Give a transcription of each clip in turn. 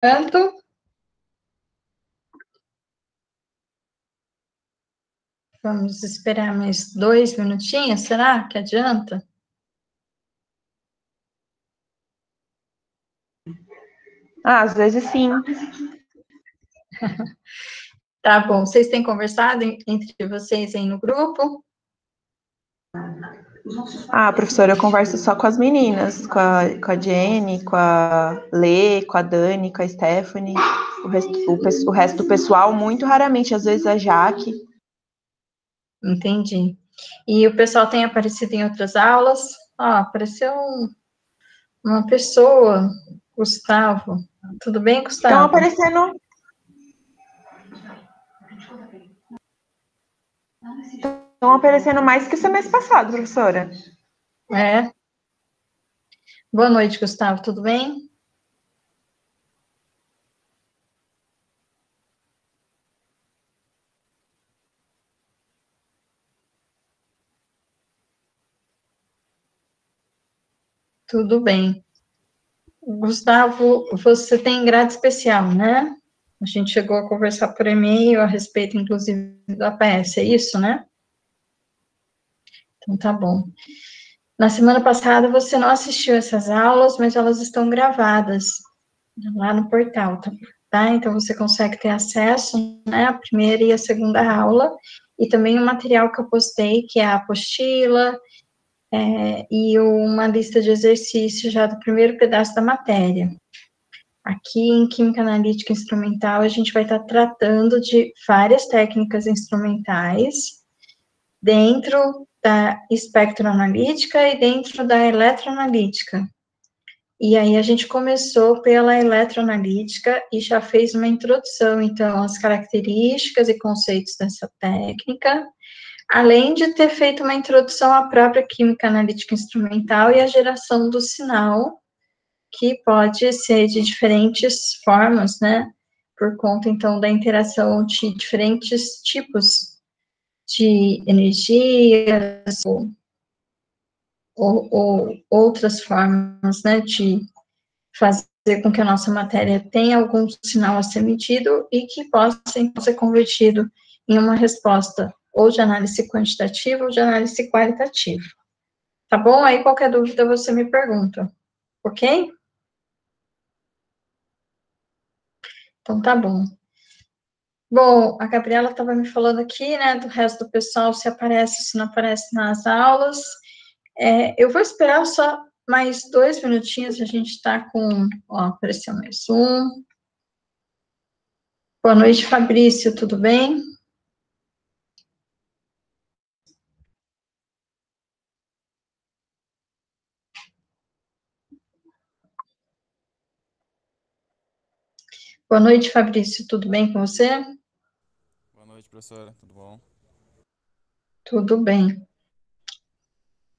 Tanto, vamos esperar mais 2 minutinhos, será que adianta? Às vezes sim. Tá bom, vocês têm conversado entre vocês aí no grupo? Professora, eu converso só com as meninas, com a Jenny, com a Lê, com a Dani, com a Stephanie. O resto do pessoal, muito raramente, às vezes a Jaque. Entendi. E o pessoal tem aparecido em outras aulas? Apareceu uma pessoa, Gustavo. Tudo bem, Estão Gustavo? aparecendo. Estão aparecendo mais que o semestre passado, professora. É. Boa noite, Gustavo. Tudo bem? Tudo bem. Gustavo, você tem grade especial, né? A gente chegou a conversar por e-mail a respeito, inclusive, do APS, é isso, né? Então, tá bom. Na semana passada, você não assistiu essas aulas, mas elas estão gravadas lá no portal, tá? Então, você consegue ter acesso, né, à primeira e à segunda aula, e também o material que eu postei, que é a apostila, e uma lista de exercícios já do primeiro pedaço da matéria. Aqui em Química Analítica Instrumental, a gente vai estar tratando de várias técnicas instrumentais dentro da espectroanalítica e dentro da eletroanalítica. E aí a gente começou pela eletroanalítica e já fez uma introdução, então, às características e conceitos dessa técnica, além de ter feito uma introdução à própria química analítica instrumental e à geração do sinal, que pode ser de diferentes formas, né? Por conta, então, da interação de diferentes tipos de energias ou outras formas, né, de fazer com que a nossa matéria tenha algum sinal a ser medido e que possa, então, ser convertido em uma resposta ou de análise quantitativa ou de análise qualitativa. Tá bom? Aí, qualquer dúvida, você me pergunta, ok? Então, tá bom. Bom, a Gabriela estava me falando aqui, né, do resto do pessoal, se aparece, se não aparece nas aulas. Eu vou esperar só mais 2 minutinhos, a gente está com, apareceu mais um. Boa noite, Fabrício, tudo bem? Boa noite, Fabrício, tudo bem com você? Boa noite, professora. Tudo bom? Tudo bem.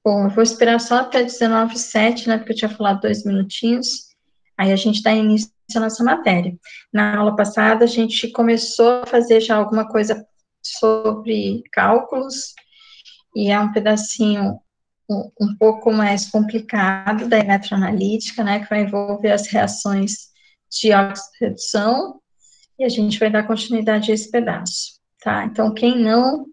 Bom, eu vou esperar só até 19h07, né, porque eu tinha falado 2 minutinhos, aí a gente dá início à nossa matéria. Na aula passada, a gente começou a fazer já alguma coisa sobre cálculos, e é um pedacinho um pouco mais complicado da eletroanalítica, né, que vai envolver as reações de oxirredução, e a gente vai dar continuidade a esse pedaço, tá? Então, quem não,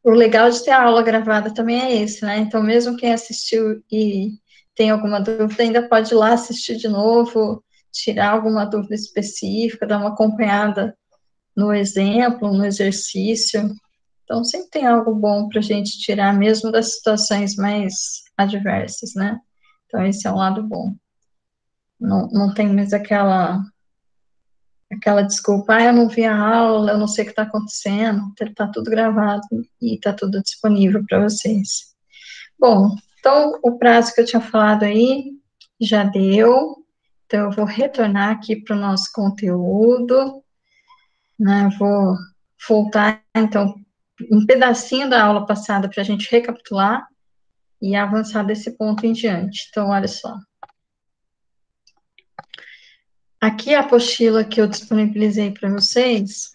o legal de ter a aula gravada também é esse, né? Então, mesmo quem assistiu e tem alguma dúvida, ainda pode ir lá assistir de novo, tirar alguma dúvida específica, dar uma acompanhada no exemplo, no exercício. Então, sempre tem algo bom para a gente tirar, mesmo das situações mais adversas, né? Então, esse é um lado bom. Não tem mais aquela desculpa, eu não vi a aula, eu não sei o que está acontecendo, está tudo gravado e está tudo disponível para vocês. Bom, então, o prazo que eu tinha falado aí já deu, então eu vou retornar aqui para o nosso conteúdo, né, vou voltar, então, um pedacinho da aula passada para a gente recapitular e avançar desse ponto em diante. Então, olha só. Aqui a apostila que eu disponibilizei para vocês,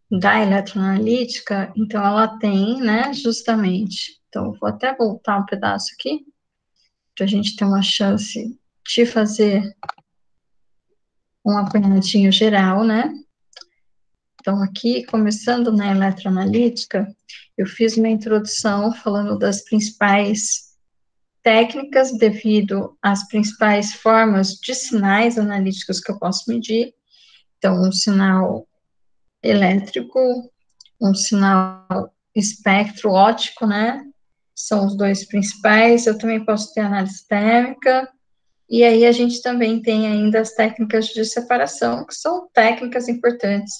da eletroanalítica, então ela tem, né, justamente, então eu vou até voltar um pedaço aqui, para a gente ter uma chance de fazer um apanhadinho geral, né? Então, aqui, começando na eletroanalítica, eu fiz uma introdução falando das principais técnicas devido às principais formas de sinais analíticos que eu posso medir. Então, um sinal elétrico, um sinal espectro óptico, né? São os dois principais. Eu também posso ter análise térmica. E aí a gente também tem ainda as técnicas de separação, que são técnicas importantes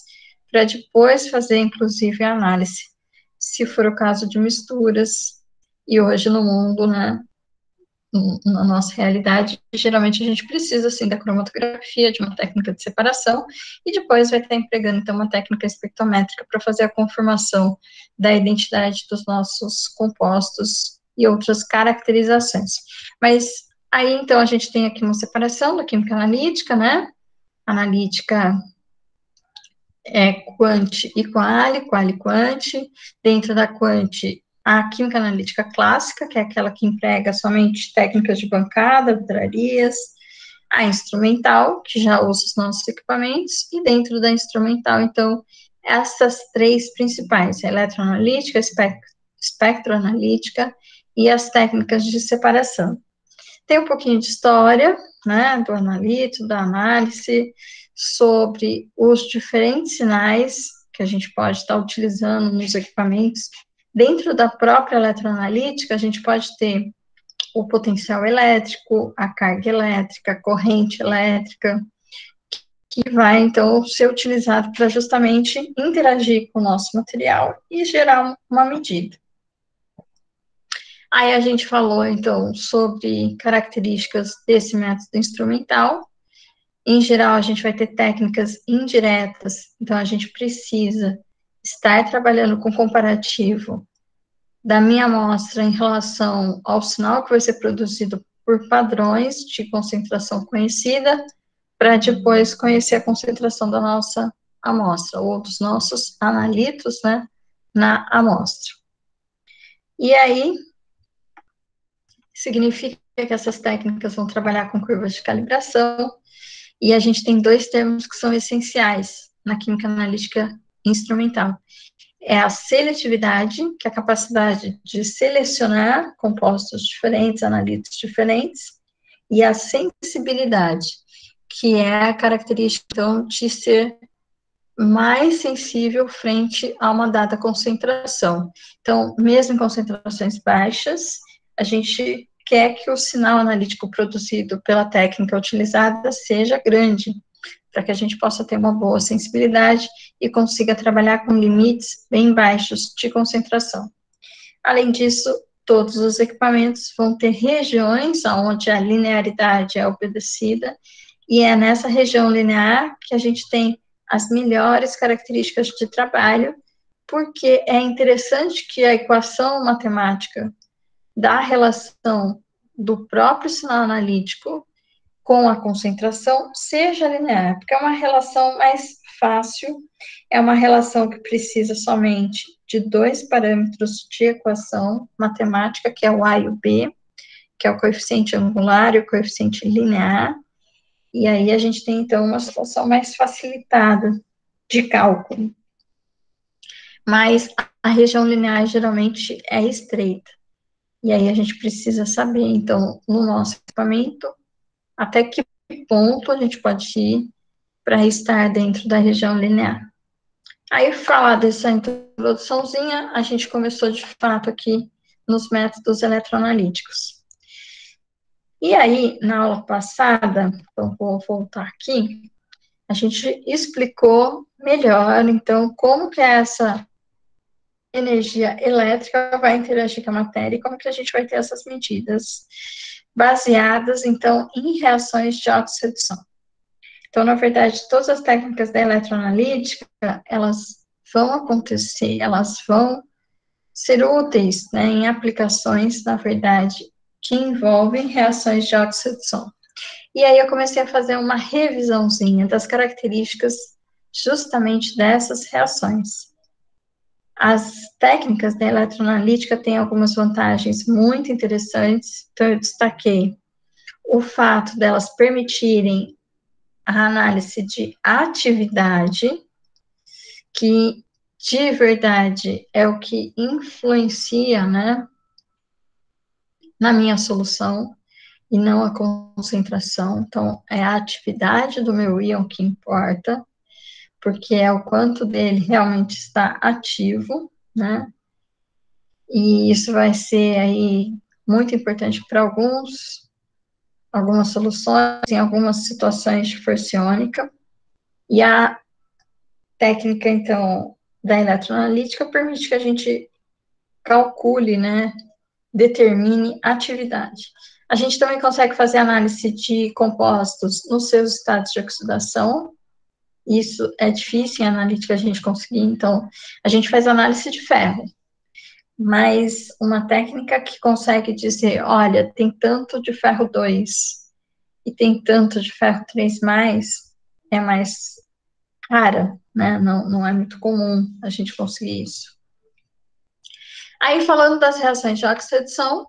para depois fazer, inclusive, a análise, se for o caso de misturas. E hoje no mundo, né, na nossa realidade, geralmente a gente precisa, assim, da cromatografia, de uma técnica de separação, e depois vai estar empregando, então, uma técnica espectrométrica para fazer a confirmação da identidade dos nossos compostos e outras caracterizações. Mas aí, então, a gente tem aqui uma separação da química analítica, né? Analítica é quant e qual e quant. Dentro da quant, a química analítica clássica, que é aquela que emprega somente técnicas de bancada, vidrarias. A instrumental, que já usa os nossos equipamentos. E dentro da instrumental, então, essas três principais, a eletroanalítica, espectroanalítica e as técnicas de separação. Tem um pouquinho de história, né, do analito, da análise, sobre os diferentes sinais que a gente pode estar utilizando nos equipamentos. Dentro da própria eletroanalítica, a gente pode ter o potencial elétrico, a carga elétrica, a corrente elétrica, que vai, então, ser utilizado para justamente interagir com o nosso material e gerar uma medida. Aí a gente falou, então, sobre características desse método instrumental. Em geral, a gente vai ter técnicas indiretas, então a gente precisa estar trabalhando com comparativo da minha amostra em relação ao sinal que vai ser produzido por padrões de concentração conhecida, para depois conhecer a concentração da nossa amostra, ou dos nossos analitos, né, na amostra. E aí, significa que essas técnicas vão trabalhar com curvas de calibração, e a gente tem dois termos que são essenciais na química analítica instrumental. É a seletividade, que é a capacidade de selecionar compostos diferentes, analitos diferentes, e a sensibilidade, que é a característica, então, de ser mais sensível frente a uma dada concentração. Então, mesmo em concentrações baixas, a gente quer que o sinal analítico produzido pela técnica utilizada seja grande, para que a gente possa ter uma boa sensibilidade e consiga trabalhar com limites bem baixos de concentração. Além disso, todos os equipamentos vão ter regiões onde a linearidade é obedecida, e é nessa região linear que a gente tem as melhores características de trabalho, porque é interessante que a equação matemática da relação do próprio sinal analítico com a concentração seja linear, porque é uma relação mais fácil, é uma relação que precisa somente de dois parâmetros de equação matemática, que é o A e o B, que é o coeficiente angular e o coeficiente linear, e aí a gente tem, então, uma situação mais facilitada de cálculo. Mas a região linear geralmente é estreita, e aí a gente precisa saber, então, no nosso equipamento, até que ponto a gente pode ir para estar dentro da região linear. Aí, falar dessa introduçãozinha, a gente começou, de fato, aqui nos métodos eletroanalíticos. E aí, na aula passada, então vou voltar aqui, a gente explicou melhor, então, como que essa energia elétrica vai interagir com a matéria e como que a gente vai ter essas medidas baseadas, então, em reações de oxirredução. Então, na verdade, todas as técnicas da eletroanalítica, elas vão acontecer, elas vão ser úteis, né, em aplicações, na verdade, que envolvem reações de oxirredução. E aí eu comecei a fazer uma revisãozinha das características justamente dessas reações. As técnicas da eletroanalítica têm algumas vantagens muito interessantes, então eu destaquei o fato delas permitirem a análise de atividade, que de verdade é o que influencia, né, na minha solução, e não a concentração. Então, é a atividade do meu íon que importa, porque é o quanto dele realmente está ativo, né? E isso vai ser aí muito importante para algumas soluções, em algumas situações de força iônica. E a técnica, então, da eletroanalítica permite que a gente calcule, né, determine atividade. A gente também consegue fazer análise de compostos nos seus estados de oxidação. Isso é difícil em analítica a gente conseguir, então a gente faz análise de ferro. Mas uma técnica que consegue dizer, olha, tem tanto de ferro 2 e tem tanto de ferro 3+, é mais rara, né? Não é muito comum a gente conseguir isso. Aí, falando das reações de oxidação,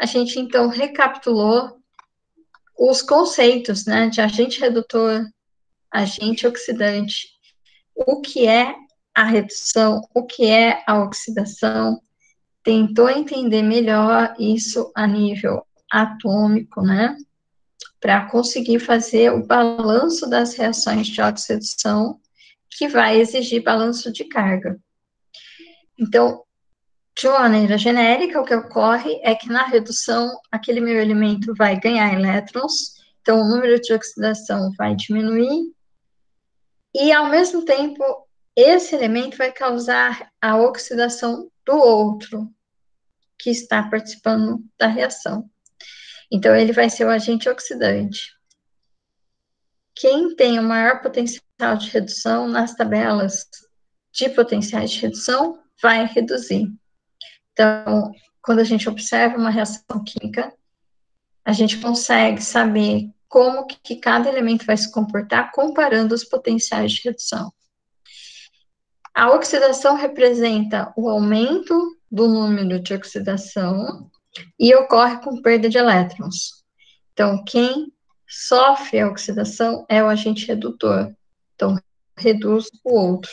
a gente, então, recapitulou os conceitos, né, de agente redutor, agente oxidante, o que é a redução, o que é a oxidação, tentou entender melhor isso a nível atômico, né, para conseguir fazer o balanço das reações de oxidação, que vai exigir balanço de carga. Então, de uma maneira genérica, o que ocorre é que na redução, aquele meu elemento vai ganhar elétrons, então o número de oxidação vai diminuir, e ao mesmo tempo, esse elemento vai causar a oxidação do outro, que está participando da reação. Então, ele vai ser o agente oxidante. Quem tem o maior potencial de redução nas tabelas de potenciais de redução vai reduzir. Então, quando a gente observa uma reação química, a gente consegue saber como que cada elemento vai se comportar comparando os potenciais de redução. A oxidação representa o aumento do número de oxidação e ocorre com perda de elétrons. Então, quem sofre a oxidação é o agente redutor. Então, reduz o outro.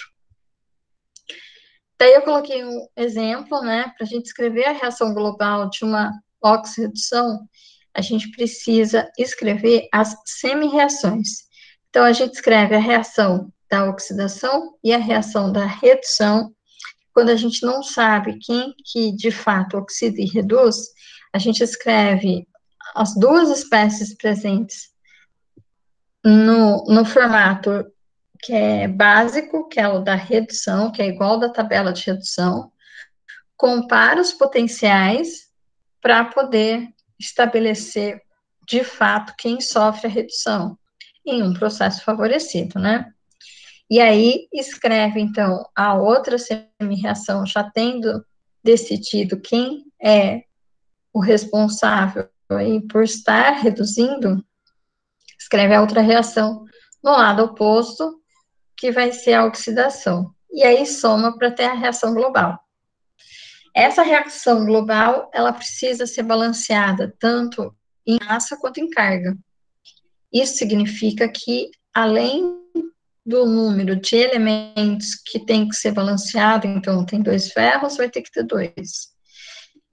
Daí eu coloquei um exemplo, né, para a gente escrever a reação global de uma oxirredução, a gente precisa escrever as semi-reações. Então, a gente escreve a reação da oxidação e a reação da redução. Quando a gente não sabe quem que, de fato, oxida e reduz, a gente escreve as duas espécies presentes no formato que é básico, que é o da redução, que é igual da tabela de redução, compara os potenciais para poder estabelecer, de fato, quem sofre a redução em um processo favorecido, né? E aí escreve, então, a outra semi-reação, já tendo decidido quem é o responsável aí por estar reduzindo, escreve a outra reação no lado oposto, que vai ser a oxidação. E aí soma para ter a reação global. Essa reação global, ela precisa ser balanceada tanto em massa quanto em carga. Isso significa que, além do número de elementos que tem que ser balanceado, então tem 2 ferros, vai ter que ter 2.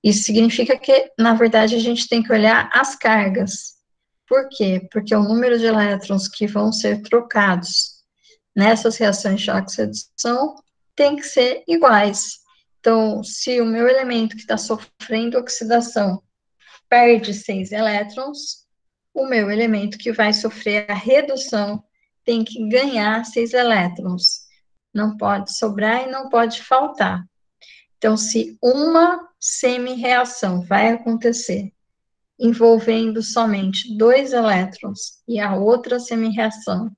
Isso significa que, na verdade, a gente tem que olhar as cargas. Por quê? Porque o número de elétrons que vão ser trocados nessas reações de oxidação tem que ser iguais. Então, se o meu elemento que está sofrendo oxidação perde 6 elétrons, o meu elemento que vai sofrer a redução tem que ganhar 6 elétrons. Não pode sobrar e não pode faltar. Então, se uma semi-reação vai acontecer envolvendo somente 2 elétrons e a outra semi-reação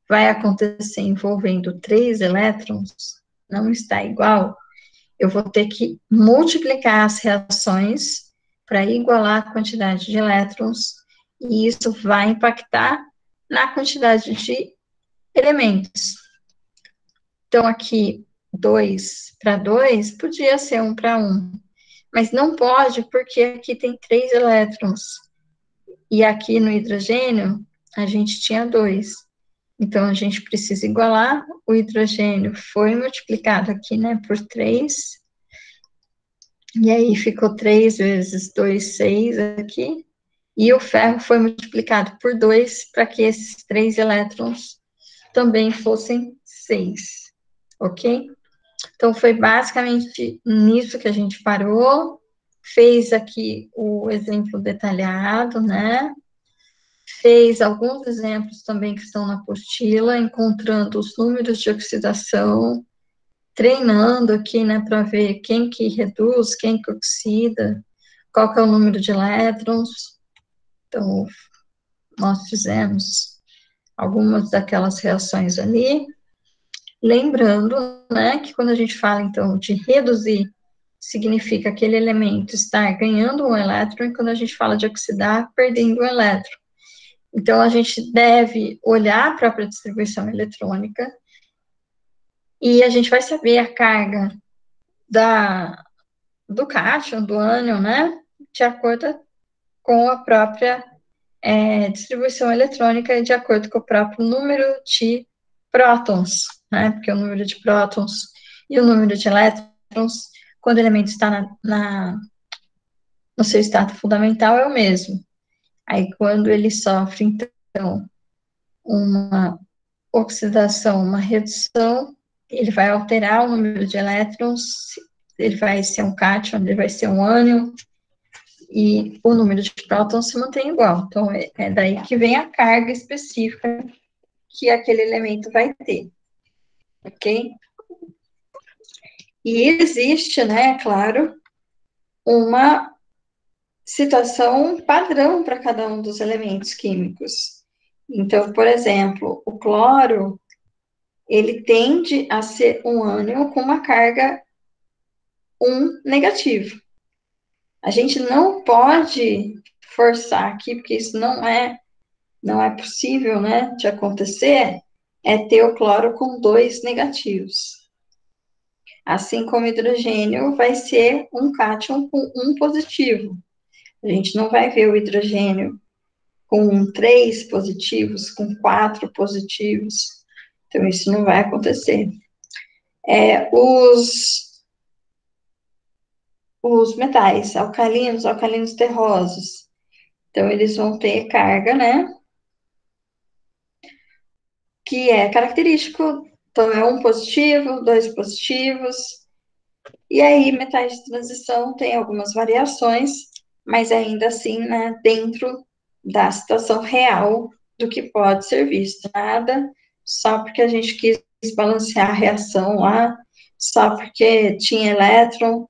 vai acontecer envolvendo 3 elétrons, não está igual, eu vou ter que multiplicar as reações para igualar a quantidade de elétrons, e isso vai impactar na quantidade de elementos. Então, aqui, 2 para 2, podia ser 1 para 1. Mas não pode, porque aqui tem 3 elétrons. E aqui no hidrogênio, a gente tinha 2. Então, a gente precisa igualar. O hidrogênio foi multiplicado aqui, né, por 3. E aí ficou 3 vezes 2, 6 aqui. E o ferro foi multiplicado por 2 para que esses 3 elétrons também fossem 6. Ok? Então, foi basicamente nisso que a gente parou. Fez aqui o exemplo detalhado, né? Fez alguns exemplos também que estão na apostila, encontrando os números de oxidação, treinando aqui, né, para ver quem que reduz, quem que oxida, qual que é o número de elétrons. Então, nós fizemos algumas daquelas reações ali. Lembrando, né, que quando a gente fala, então, de reduzir, significa aquele elemento estar ganhando um elétron, e quando a gente fala de oxidar, perdendo um elétron. Então, a gente deve olhar a própria distribuição eletrônica, e a gente vai saber a carga do cátion, do ânion, né, de acordo com a própria distribuição eletrônica e de acordo com o próprio número de prótons, né, porque o número de prótons e o número de elétrons, quando o elemento está no seu estado fundamental, é o mesmo. Aí, quando ele sofre, então, uma oxidação, uma redução, ele vai alterar o número de elétrons, ele vai ser um cátion, ele vai ser um ânion, e o número de prótons se mantém igual. Então, é daí que vem a carga específica que aquele elemento vai ter, ok? E existe, né, claro, uma situação padrão para cada um dos elementos químicos. Então, por exemplo, o cloro, ele tende a ser um ânion com uma carga 1 negativa. A gente não pode forçar aqui, porque isso não é possível, né, de acontecer, é ter o cloro com 2 negativos. Assim como o hidrogênio vai ser um cátion com 1 positivo. A gente não vai ver o hidrogênio com 3 positivos, com 4 positivos. Então, isso não vai acontecer. Os metais alcalinos terrosos. Então, eles vão ter carga, né, que é característico. Então, é 1 positivo, 2 positivos. E aí, metais de transição tem algumas variações, mas ainda assim, né, dentro da situação real do que pode ser visto. Nada só porque a gente quis balancear a reação lá, só porque tinha elétron,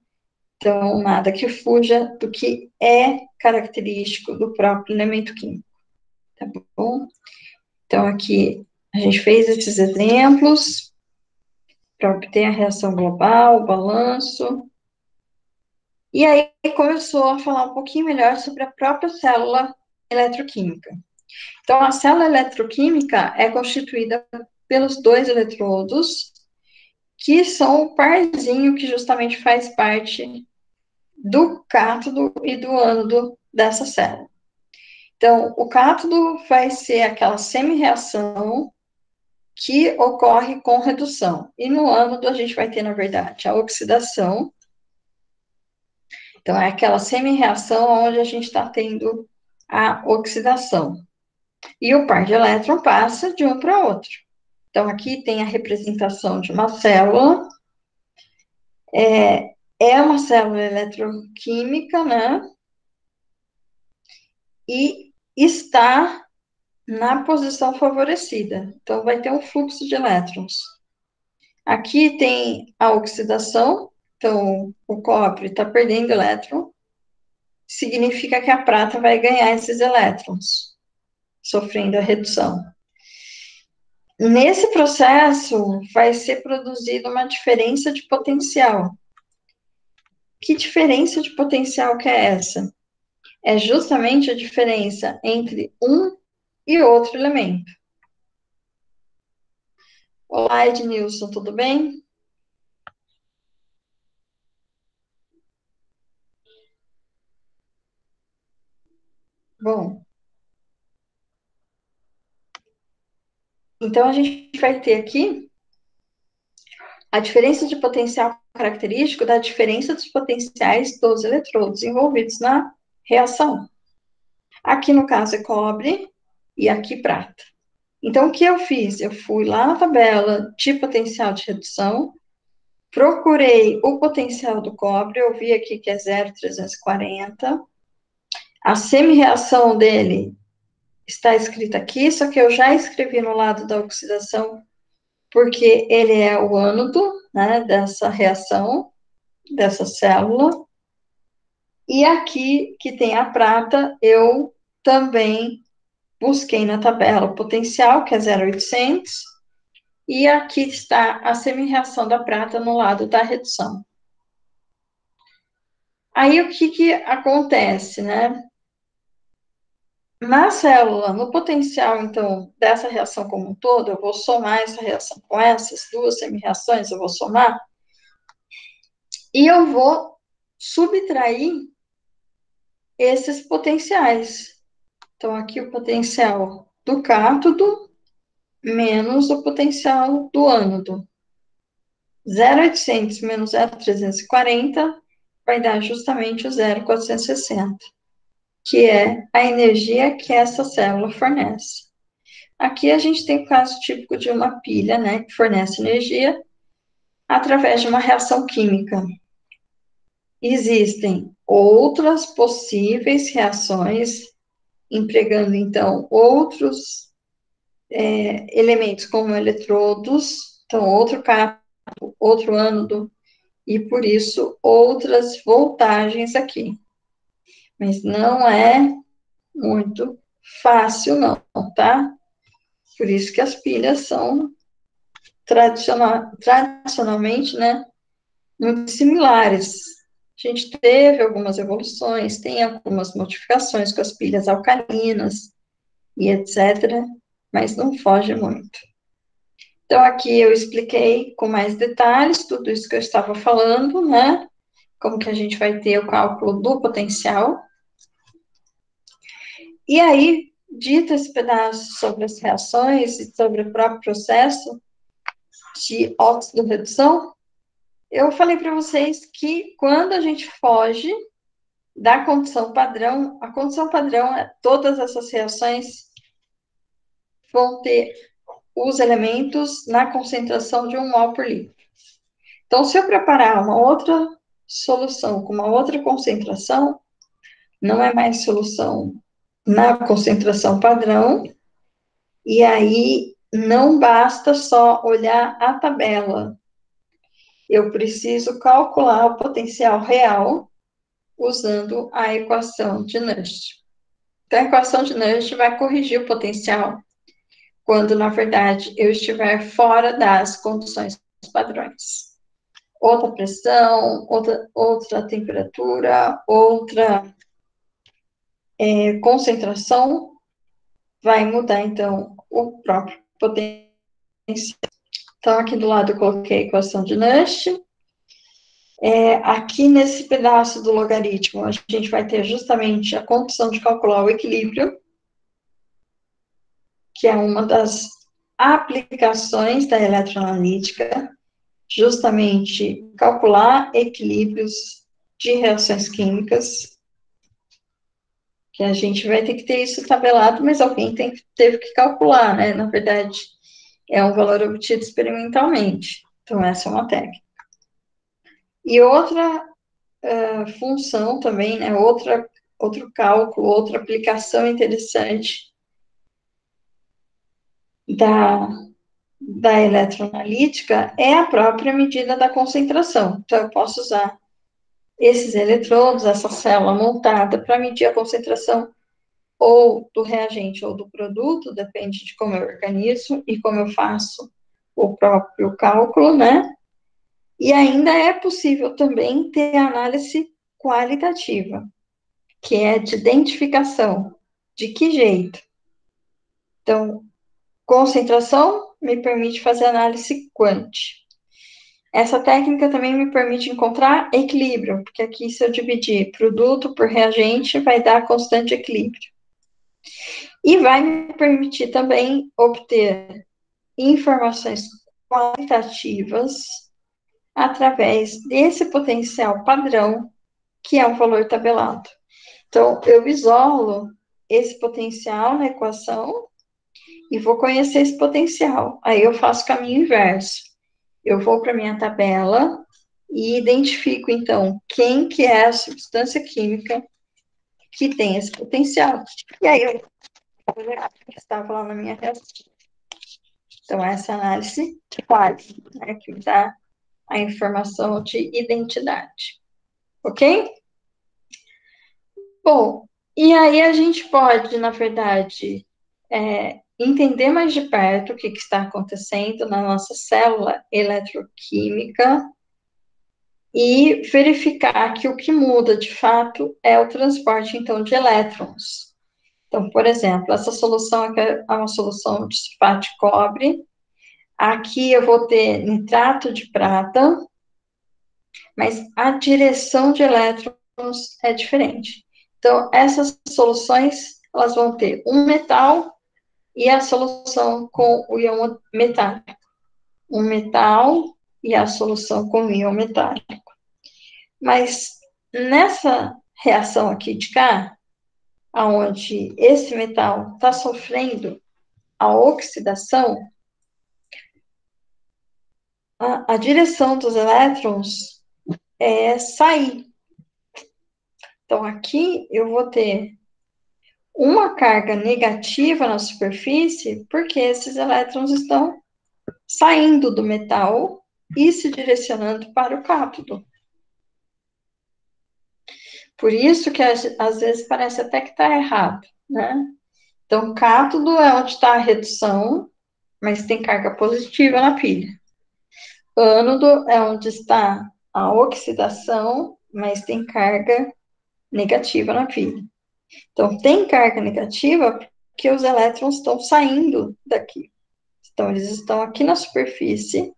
então nada que fuja do que é característico do próprio elemento químico, tá bom? Então, aqui a gente fez esses exemplos para obter a reação global, o balanço. E aí começou a falar um pouquinho melhor sobre a própria célula eletroquímica. Então, a célula eletroquímica é constituída pelos 2 eletrodos, que são o parzinho que justamente faz parte do cátodo e do ânodo dessa célula. Então, o cátodo vai ser aquela semi-reação que ocorre com redução. E no ânodo a gente vai ter, na verdade, a oxidação. Então, é aquela semi-reação onde a gente está tendo a oxidação. E o par de elétron passa de um para outro. Então, aqui tem a representação de uma célula. É uma célula eletroquímica, né? E está na posição favorecida. Então, vai ter um fluxo de elétrons. Aqui tem a oxidação. Então, o cobre está perdendo elétron. Significa que a prata vai ganhar esses elétrons, sofrendo a redução. Nesse processo, vai ser produzida uma diferença de potencial. Que diferença de potencial que é essa? É justamente a diferença entre um e outro elemento. Olá, Ednilson, tudo bem? Bom, então a gente vai ter aqui a diferença de potencial característico da diferença dos potenciais dos eletrodos envolvidos na reação. Aqui, no caso, é cobre e aqui prata. Então, o que eu fiz? Eu fui lá na tabela de potencial de redução, procurei o potencial do cobre, eu vi aqui que é 0,340. A semi-reação dele está escrita aqui, só que eu já escrevi no lado da oxidação, porque ele é o ânodo, né, dessa reação, dessa célula. E aqui, que tem a prata, eu também busquei na tabela o potencial, que é 0,800, e aqui está a semi-reação da prata no lado da redução. Aí, o que acontece, né? Na célula, no potencial, então, dessa reação como um todo, eu vou somar essa reação com essas duas semi-reações, eu vou somar, e eu vou subtrair esses potenciais. Então, aqui o potencial do cátodo menos o potencial do ânodo. 0,800 menos 0,340 vai dar justamente o 0,460, que é a energia que essa célula fornece. Aqui a gente tem o caso típico de uma pilha, né, que fornece energia através de uma reação química. Existem outras possíveis reações, empregando, então, outros elementos como eletrodos, então, outro cátodo, outro ânodo, e por isso outras voltagens aqui. Mas não é muito fácil, não, tá? Por isso que as pilhas são tradicionalmente, né, muito similares. A gente teve algumas evoluções, tem algumas modificações com as pilhas alcalinas e etc., mas não foge muito. Então, aqui eu expliquei com mais detalhes tudo isso que eu estava falando, né? Como que a gente vai ter o cálculo do potencial. E aí, dito esse pedaço sobre as reações e sobre o próprio processo de óxido-redução, eu falei para vocês que quando a gente foge da condição padrão, a condição padrão é todas essas reações vão ter os elementos na concentração de 1 mol por litro. Então, se eu preparar uma outra solução com uma outra concentração, não é mais solução na concentração padrão, e aí não basta só olhar a tabela. Eu preciso calcular o potencial real usando a equação de Nash. Então, a equação de Nash vai corrigir o potencial quando, na verdade, eu estiver fora das condições padrões. Outra pressão, outra temperatura, outra concentração, vai mudar, então, o próprio potencial. Então, aqui do lado eu coloquei a equação de Nash. Aqui nesse pedaço do logaritmo, a gente vai ter justamente a condição de calcular o equilíbrio, que é uma das aplicações da eletroanalítica, justamente calcular equilíbrios de reações químicas, que a gente vai ter que ter isso tabelado, mas alguém teve que calcular, né? Na verdade, é um valor obtido experimentalmente. Então, essa é uma técnica. E outra função também, né? Outro cálculo, outra aplicação interessante da eletroanalítica é a própria medida da concentração. Então, eu posso usar esses eletrodos, essa célula montada, para medir a concentração ou do reagente ou do produto, depende de como eu organizo e como eu faço o próprio cálculo, né? E ainda é possível também ter análise qualitativa, que é de identificação. De que jeito? Então, concentração me permite fazer análise quant. Essa técnica também me permite encontrar equilíbrio, porque aqui, se eu dividir produto por reagente, vai dar constante equilíbrio. E vai me permitir também obter informações qualitativas através desse potencial padrão, que é um valor tabelado. Então, eu isolo esse potencial na equação e vou conhecer esse potencial. Aí eu faço o caminho inverso. Eu vou para a minha tabela e identifico, então, quem que é a substância química que tem esse potencial. E aí eu vou levar o que estava lá na minha reação. Então, essa análise faz, né, que dá a informação de identidade. Ok? Bom, e aí a gente pode, na verdade, entender mais de perto o que está acontecendo na nossa célula eletroquímica e verificar que o que muda, de fato, é o transporte, então, de elétrons. Então, por exemplo, essa solução aqui é uma solução de sulfato de cobre. Aqui eu vou ter nitrato de prata, mas a direção de elétrons é diferente. Então, essas soluções, elas vão ter um metal e a solução com o íon metálico. Um metal e a solução com o íon metálico. Mas nessa reação aqui de cá, onde esse metal está sofrendo a oxidação, a direção dos elétrons é sair. Então, aqui eu vou ter uma carga negativa na superfície, porque esses elétrons estão saindo do metal e se direcionando para o cátodo. Por isso que às vezes parece até que está errado, né? Então, cátodo é onde está a redução, mas tem carga positiva na pilha. Ânodo é onde está a oxidação, mas tem carga negativa na pilha. Então, tem carga negativa porque os elétrons estão saindo daqui. Então, eles estão aqui na superfície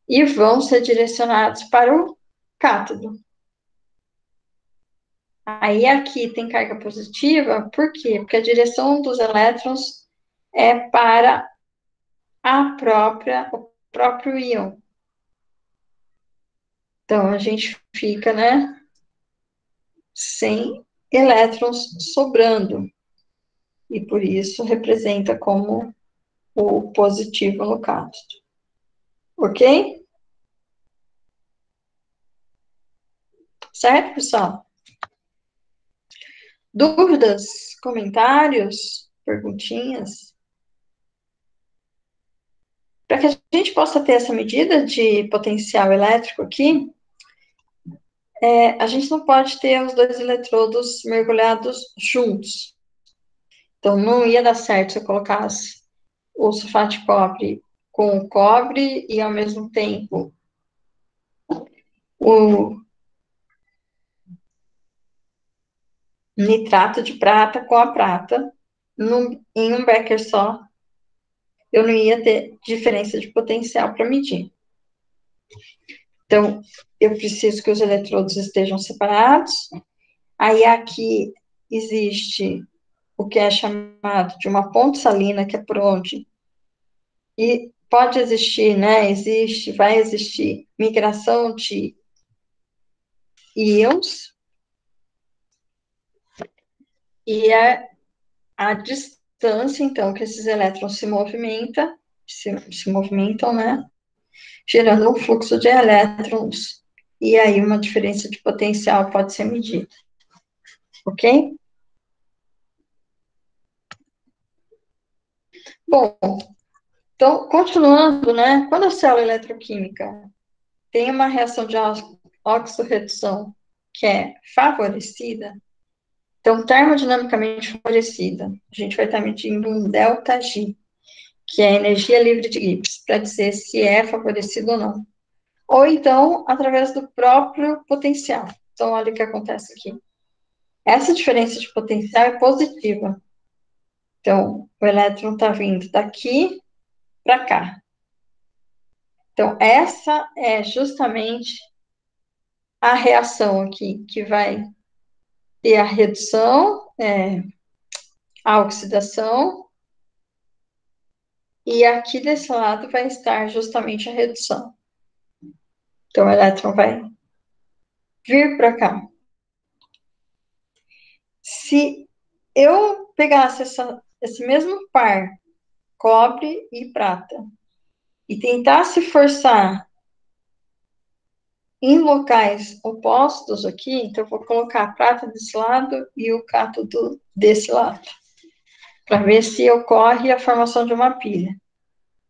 e vão ser direcionados para o cátodo. Aí aqui tem carga positiva, por quê? Porque a direção dos elétrons é para o próprio íon. Então, a gente fica, né, sem elétrons sobrando. E por isso representa como o positivo no cátodo. Ok? Certo, pessoal? Dúvidas, comentários, perguntinhas? Para que a gente possa ter essa medida de potencial elétrico aqui, a gente não pode ter os dois eletrodos mergulhados juntos. Então, não ia dar certo se eu colocasse o sulfato de cobre com o cobre e, ao mesmo tempo, o nitrato de prata com a prata em um becker só. Eu não ia ter diferença de potencial para medir. Então, eu preciso que os eletrodos estejam separados. Aí, aqui existe o que é chamado de uma ponte salina, que é por onde e pode existir, né? Vai existir migração de íons, e é a distância, então, que esses elétrons se movimentam, né? Gerando um fluxo de elétrons, e aí uma diferença de potencial pode ser medida. Ok? Bom, então, continuando, né? Quando a célula eletroquímica tem uma reação de oxorredução que é favorecida, então, termodinamicamente favorecida, a gente vai estar medindo um ΔG, que é a energia livre de Gibbs, para dizer se é favorecido ou não. Ou então, através do próprio potencial. Então, olha o que acontece aqui. Essa diferença de potencial é positiva. Então, o elétron está vindo daqui para cá. Então, essa é justamente a reação aqui, que vai ter a redução, a oxidação, e aqui desse lado vai estar justamente a redução. Então, o elétron vai vir para cá. Se eu pegasse esse mesmo par, cobre e prata, e tentasse forçar em locais opostos aqui, então eu vou colocar a prata desse lado e o cátodo desse lado, para ver se ocorre a formação de uma pilha.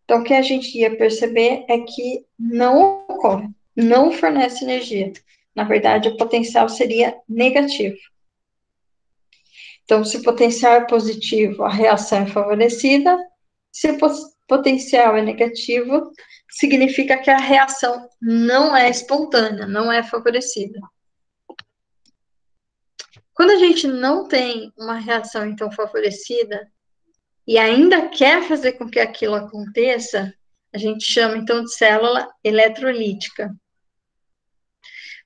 Então, o que a gente ia perceber é que não ocorre, não fornece energia. Na verdade, o potencial seria negativo. Então, se o potencial é positivo, a reação é favorecida. Se o potencial é negativo, significa que a reação não é espontânea, não é favorecida. Quando a gente não tem uma reação, então, favorecida, e ainda quer fazer com que aquilo aconteça, a gente chama, então, de célula eletrolítica.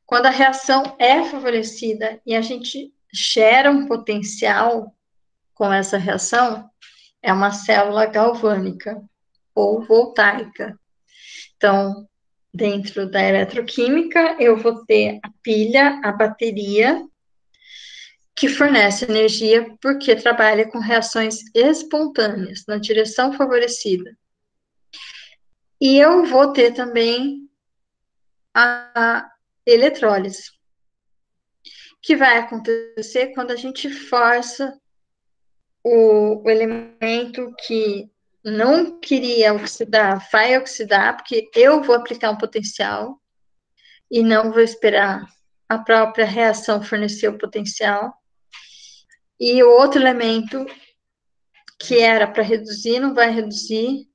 Quando a reação é favorecida e a gente gera um potencial com essa reação, é uma célula galvânica ou voltaica. Então, dentro da eletroquímica, eu vou ter a pilha, a bateria, que fornece energia porque trabalha com reações espontâneas, na direção favorecida. E eu vou ter também a eletrólise, que vai acontecer quando a gente força o elemento que não queria oxidar, vai oxidar, porque eu vou aplicar um potencial e não vou esperar a própria reação fornecer o potencial. E o outro elemento que era para reduzir, não vai reduzir,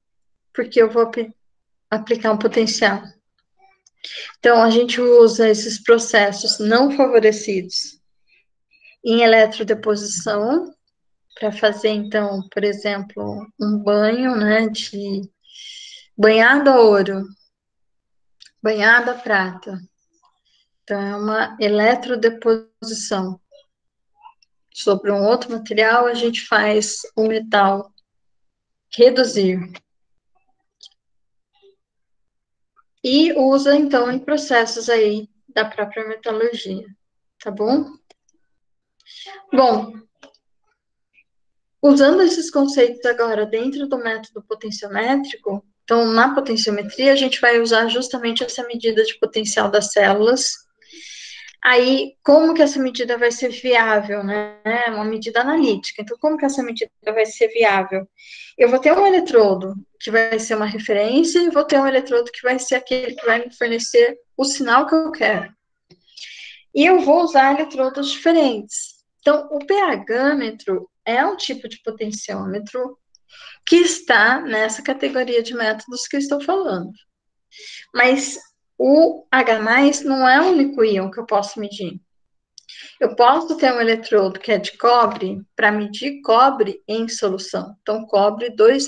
porque eu vou aplicar um potencial. Então, a gente usa esses processos não favorecidos em eletrodeposição, para fazer, então, por exemplo, um banho, né, de banhado a ouro, banhado a prata. Então, é uma eletrodeposição. Sobre um outro material, a gente faz o metal reduzir. E usa, então, em processos aí da própria metalurgia, tá bom? Bom, usando esses conceitos agora dentro do método potenciométrico, então, na potenciometria, a gente vai usar justamente essa medida de potencial das células. Aí, como que essa medida vai ser viável, né? É uma medida analítica. Então, como que essa medida vai ser viável? Eu vou ter um eletrodo que vai ser uma referência e vou ter um eletrodo que vai ser aquele que vai me fornecer o sinal que eu quero. E eu vou usar eletrodos diferentes. Então, o pH-metro é um tipo de potenciômetro que está nessa categoria de métodos que eu estou falando. Mas o H+, não é o único íon que eu posso medir. Eu posso ter um eletrodo que é de cobre para medir cobre em solução. Então, cobre 2+.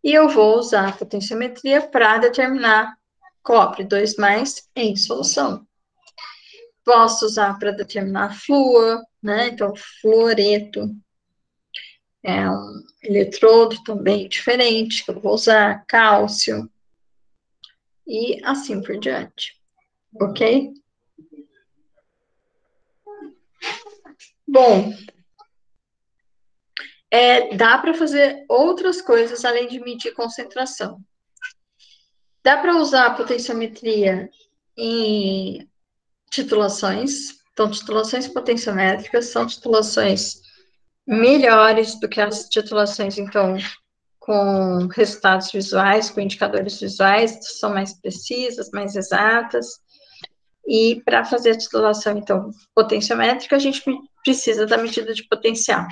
E eu vou usar a potenciometria para determinar cobre 2+ em solução. Posso usar para determinar flúor, né? Então, fluoreto é um eletrodo também diferente, que eu vou usar cálcio, e assim por diante, ok? Bom, dá para fazer outras coisas além de medir concentração. Dá para usar a potenciometria em titulações. Então, titulações potenciométricas são titulações melhores do que as titulações, então, com resultados visuais, com indicadores visuais, são mais precisas, mais exatas. E para fazer a titulação, então, potenciométrica, a gente precisa da medida de potencial.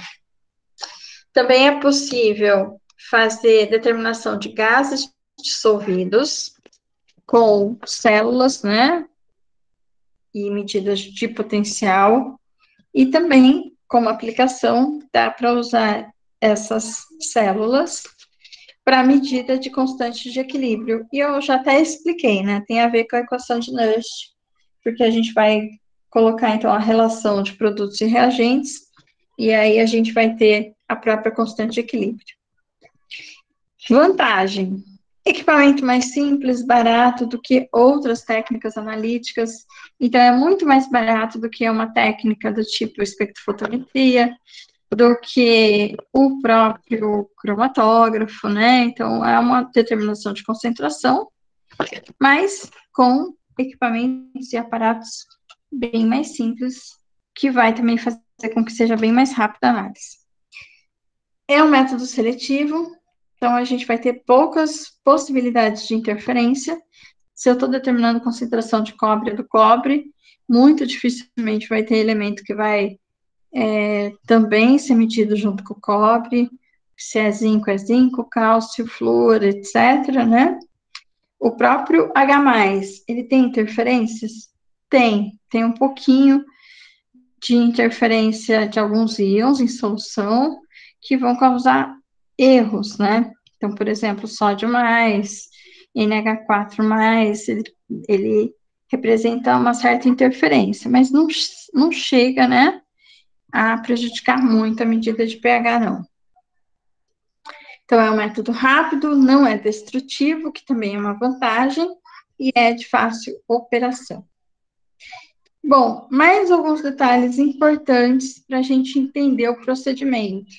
Também é possível fazer determinação de gases dissolvidos com células, né? E medidas de potencial. E também, como aplicação, dá para usar essas células para medida de constante de equilíbrio. E eu já até expliquei, né? Tem a ver com a equação de Nash, porque a gente vai colocar, então, a relação de produtos e reagentes e aí a gente vai ter a própria constante de equilíbrio. Vantagem: equipamento mais simples, barato do que outras técnicas analíticas, então é muito mais barato do que uma técnica do tipo espectrofotometria, do que o próprio cromatógrafo, né? Então é uma determinação de concentração, mas com equipamentos e aparatos bem mais simples, que vai também fazer com que seja bem mais rápida a análise. É um método seletivo, então a gente vai ter poucas possibilidades de interferência. Se eu estou determinando a concentração de cobre do cobre, muito dificilmente vai ter elemento que vai também ser medido junto com o cobre, se é zinco, cálcio, flúor, etc., né? O próprio H+, ele tem interferências? Tem um pouquinho de interferência de alguns íons em solução que vão causar erros, né? Então, por exemplo, sódio+, NH4+, ele representa uma certa interferência, mas não chega, né, a prejudicar muito a medida de pH, não. Então, é um método rápido, não é destrutivo, que também é uma vantagem, e é de fácil operação. Bom, mais alguns detalhes importantes para a gente entender o procedimento.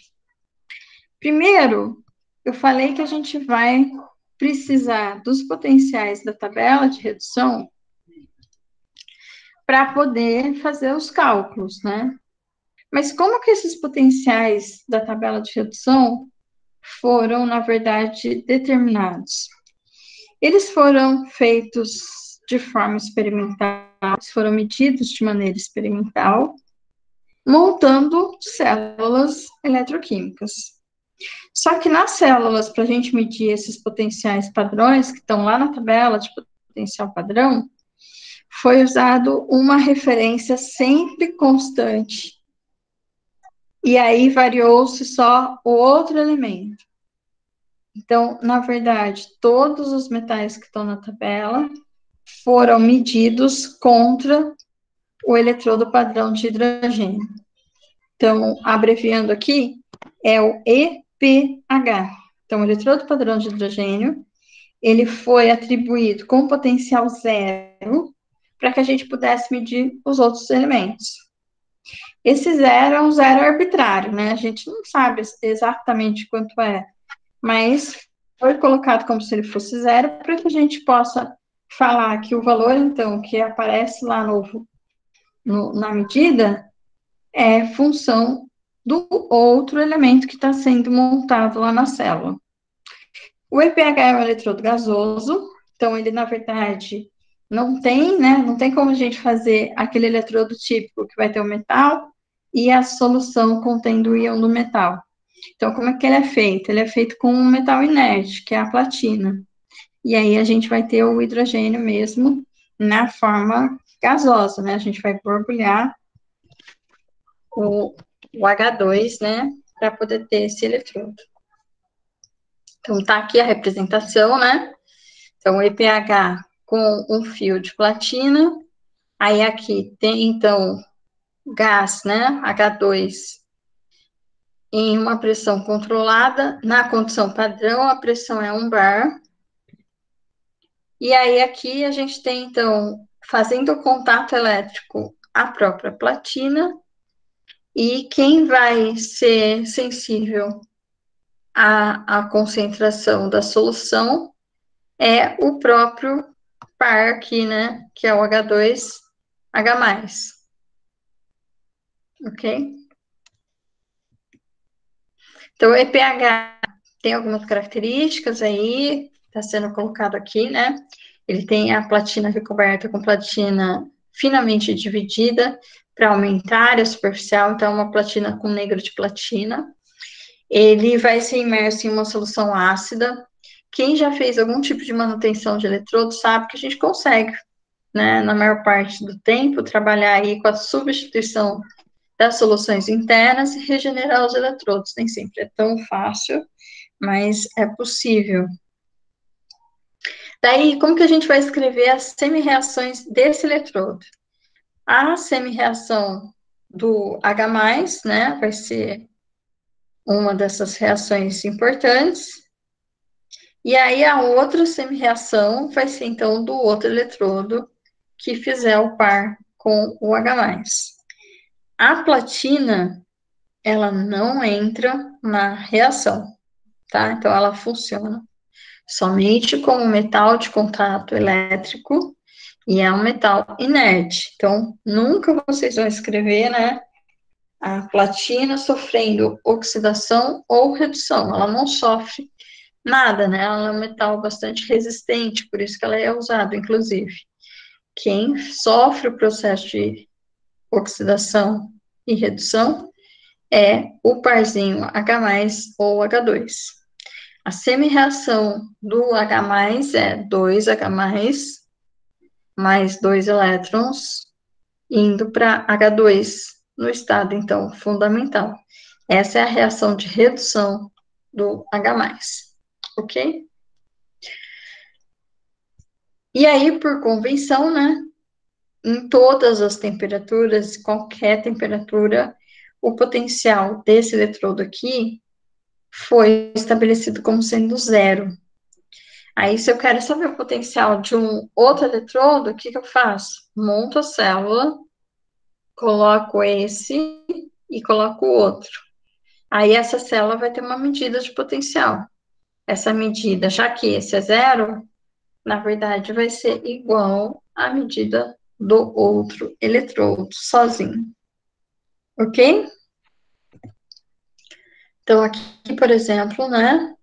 Primeiro, eu falei que a gente vai precisar dos potenciais da tabela de redução para poder fazer os cálculos, né? Mas como que esses potenciais da tabela de redução foram, na verdade, determinados? Eles foram feitos de forma experimental, foram medidos de maneira experimental, montando células eletroquímicas. Só que nas células, para a gente medir esses potenciais padrões, que estão lá na tabela de potencial padrão, foi usado uma referência sempre constante. E aí variou-se só o outro elemento. Então, na verdade, todos os metais que estão na tabela foram medidos contra o eletrodo padrão de hidrogênio. Então, abreviando aqui, é o EPH. Então, o eletrodo padrão de hidrogênio, ele foi atribuído com potencial zero para que a gente pudesse medir os outros elementos. Esse zero é um zero arbitrário, né? A gente não sabe exatamente quanto é, mas foi colocado como se ele fosse zero para que a gente possa falar que o valor, então, que aparece lá na medida é função do outro elemento que está sendo montado lá na célula. O EPH é um eletrodo gasoso, então ele, na verdade, não tem, né? Não tem como a gente fazer aquele eletrodo típico que vai ter o metal e a solução contendo o íon do metal. Então, como é que ele é feito? Ele é feito com um metal inerte, que é a platina. E aí a gente vai ter o hidrogênio mesmo na forma gasosa, né? A gente vai borbulhar o H2, né? Para poder ter esse eletrodo. Então, tá aqui a representação, né? Então, o EPH com um fio de platina. Aí aqui tem, então, gás, né? H2 em uma pressão controlada. Na condição padrão, a pressão é 1 bar. E aí aqui a gente tem, então, fazendo o contato elétrico a própria platina. E quem vai ser sensível à concentração da solução é o próprio par aqui, né? Que é o H2H+. Ok? Então, o EPH tem algumas características aí, está sendo colocado aqui, né? Ele tem a platina recoberta com platina finamente dividida para aumentar a área superficial, então, uma platina com negro de platina. Ele vai ser imerso em uma solução ácida. Quem já fez algum tipo de manutenção de eletrodo sabe que a gente consegue, né, na maior parte do tempo, trabalhar aí com a substituição das soluções internas e regenerar os eletrodos. Nem sempre é tão fácil, mas é possível. Daí, como que a gente vai escrever as semi-reações desse eletrodo? A semi-reação do H+, né, vai ser uma dessas reações importantes, e aí a outra semi-reação vai ser, então, do outro eletrodo que fizer o par com o H+. A platina, ela não entra na reação, tá? Então, ela funciona somente como metal de contato elétrico e é um metal inerte. Então, nunca vocês vão escrever, né, a platina sofrendo oxidação ou redução. Ela não sofre nada, né? Ela é um metal bastante resistente, por isso que ela é usada, inclusive. Quem sofre o processo de oxidação e redução é o parzinho H+ ou H2. A semi-reação do H+ é 2H+, mais 2 elétrons, indo para H2, no estado, então, fundamental. Essa é a reação de redução do H+, ok? E aí, por convenção, né, em todas as temperaturas, qualquer temperatura, o potencial desse eletrodo aqui foi estabelecido como sendo zero. Aí, se eu quero saber o potencial de um outro eletrodo, o que eu faço? Monto a célula, coloco esse e coloco o outro. Aí, essa célula vai ter uma medida de potencial. Essa medida, já que esse é zero, na verdade, vai ser igual à medida do outro eletrodo sozinho. Ok? Então, aqui, por exemplo, né,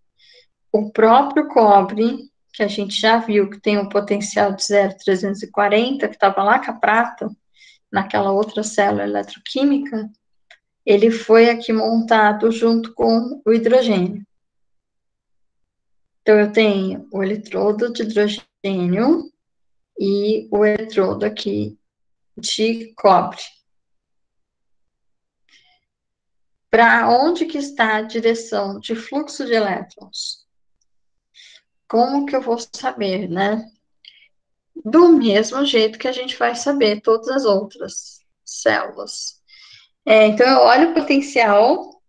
o próprio cobre, que a gente já viu que tem um potencial de 0,340, que estava lá com a prata, naquela outra célula eletroquímica, ele foi aqui montado junto com o hidrogênio. Então, eu tenho o eletrodo de hidrogênio e o eletrodo aqui de cobre. Para onde que está a direção de fluxo de elétrons? Como que eu vou saber, né? Do mesmo jeito que a gente vai saber todas as outras células. Então, eu olho o potencial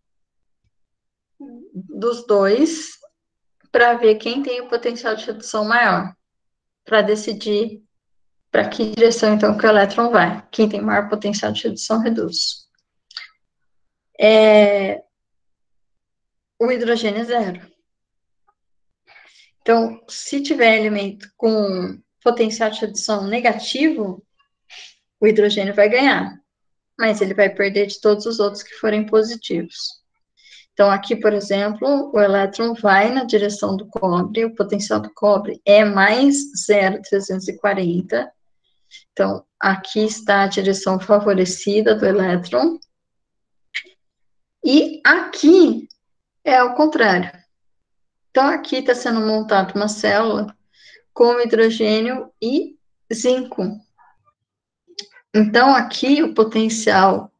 dos dois para ver quem tem o potencial de redução maior, para decidir para que direção, então, que o elétron vai. Quem tem maior potencial de redução, reduz. O hidrogênio é zero. Então, se tiver elemento com potencial de redução negativo, o hidrogênio vai ganhar, mas ele vai perder de todos os outros que forem positivos. Então, aqui, por exemplo, o elétron vai na direção do cobre, o potencial do cobre é mais 0,340. Então, aqui está a direção favorecida do elétron. E aqui é o contrário. Então, aqui está sendo montada uma célula com hidrogênio e zinco. Então, aqui o potencial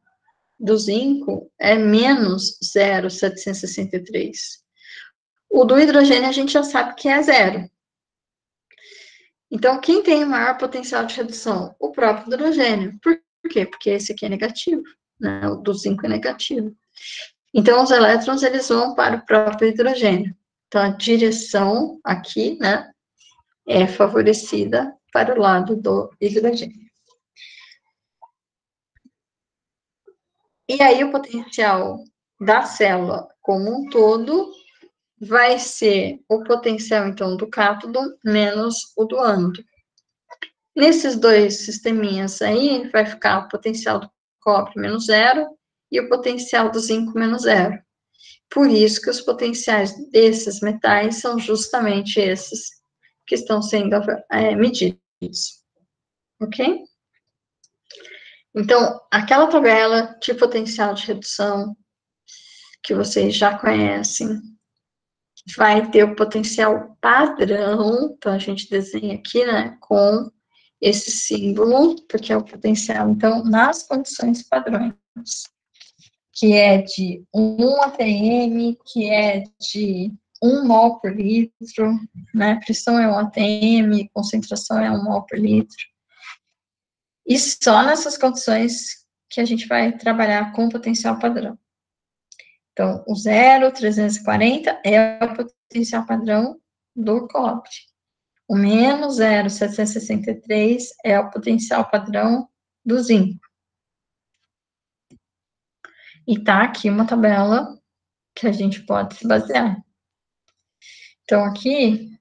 do zinco é menos 0,763. O do hidrogênio a gente já sabe que é zero. Então, quem tem o maior potencial de redução? O próprio hidrogênio. Por quê? Porque esse aqui é negativo, né? O do zinco é negativo. Então, os elétrons, eles vão para o próprio hidrogênio. Então, a direção aqui, né, é favorecida para o lado do hidrogênio. E aí, o potencial da célula como um todo vai ser o potencial, então, do cátodo menos o do ânodo. Nesses dois sisteminhas aí, vai ficar o potencial do cobre menos zero e o potencial do zinco menos zero. Por isso que os potenciais desses metais são justamente esses que estão sendo medidos. Ok? Então, aquela tabela de potencial de redução que vocês já conhecem, vai ter o potencial padrão, então a gente desenha aqui, né, com esse símbolo, porque é o potencial, então, nas condições padrões, que é de 1 atm, que é de 1 mol por litro, né, pressão é 1 atm, concentração é 1 mol por litro. E só nessas condições que a gente vai trabalhar com potencial padrão. Então, o 0,340 é o potencial padrão do cobre. O menos 0,763 é o potencial padrão do zinco. E tá aqui uma tabela que a gente pode se basear. Então, aqui,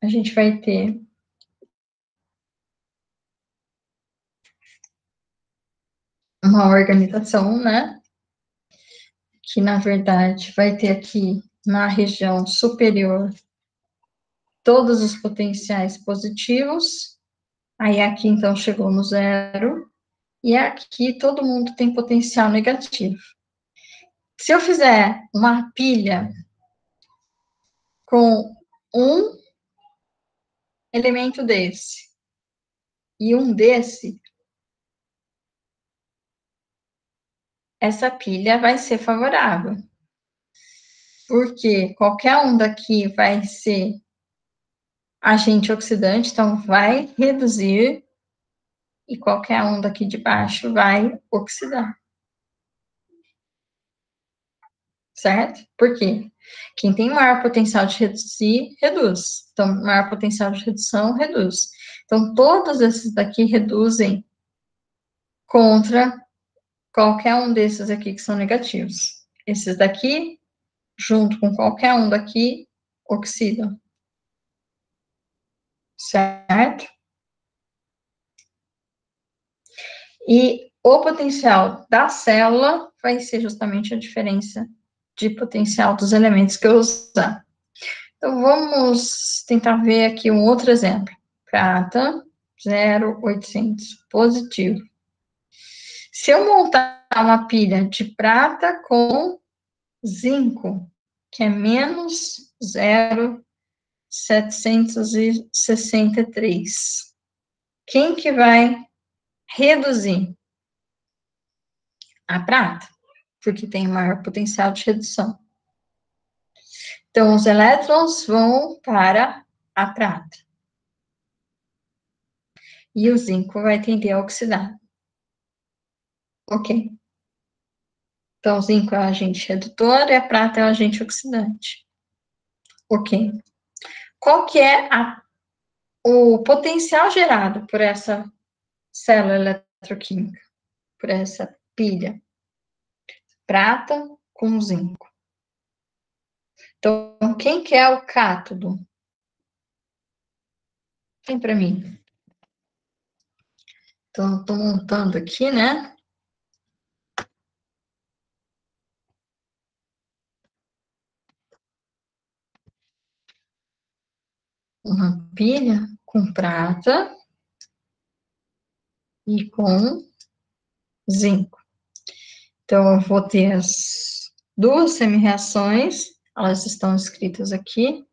a gente vai ter uma organização, né? Que, na verdade, vai ter aqui, na região superior, todos os potenciais positivos. Aí, aqui, então, chegou no 0. E aqui, todo mundo tem potencial negativo. Se eu fizer uma pilha com um elemento desse e um desse, essa pilha vai ser favorável. Porque qualquer um daqui vai ser agente oxidante, então vai reduzir, e qualquer um daqui de baixo vai oxidar. Certo? Por quê? Quem tem maior potencial de reduzir, reduz. Então, maior potencial de redução, reduz. Então, todos esses daqui reduzem contra qualquer um desses aqui que são negativos. Esses daqui, junto com qualquer um daqui, oxidam. Certo? E o potencial da célula vai ser justamente a diferença de potencial dos elementos que eu usar. Então, vamos tentar ver aqui um outro exemplo. Prata, 0,800, positivo. Se eu montar uma pilha de prata com zinco, que é menos 0,763, quem que vai reduzir? A prata, porque tem maior potencial de redução. Então, os elétrons vão para a prata. E o zinco vai tender a oxidar. Ok. Então, o zinco é o agente redutor e a prata é o agente oxidante. Ok. Qual que é o potencial gerado por essa célula eletroquímica? Por essa pilha? Prata com zinco. Então, quem que é o cátodo? Vem para mim. Então, estou montando aqui, né? Uma pilha com prata e com zinco. Então, eu vou ter as duas semi-reações, elas estão escritas aqui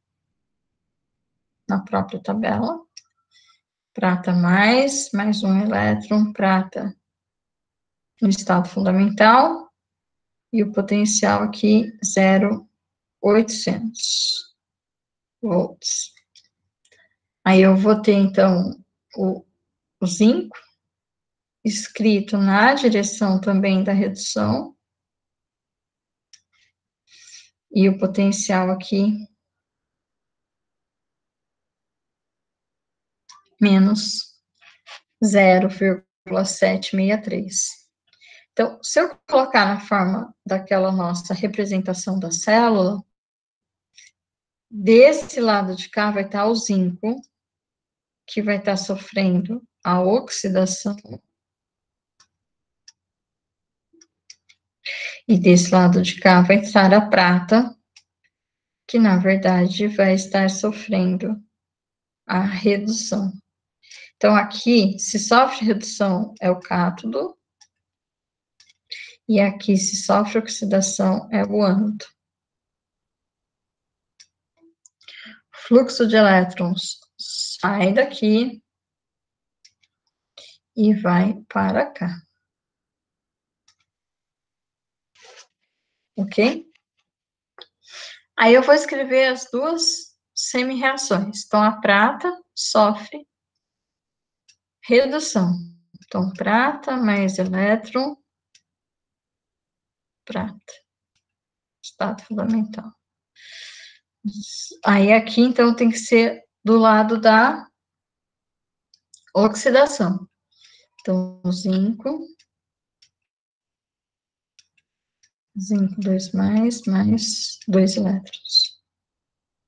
na própria tabela. Prata mais um elétron, prata no estado fundamental, e o potencial aqui, 0,800 volts. Aí eu vou ter, então, o zinco, escrito na direção também da redução, e o potencial aqui, menos 0,763. Então, se eu colocar na forma daquela nossa representação da célula, desse lado de cá vai estar o zinco, que vai estar sofrendo a oxidação, e desse lado de cá vai estar a prata, que na verdade vai estar sofrendo a redução. Então, aqui, se sofre redução, é o cátodo, e aqui, se sofre oxidação, é o ânodo. Fluxo de elétrons sai daqui e vai para cá. Ok? Aí eu vou escrever as duas semi-reações. Então, a prata sofre redução. Então, prata mais elétron prata. Estado fundamental. Aí aqui, então, tem que ser do lado da oxidação. Então, zinco 2 mais 2 elétrons.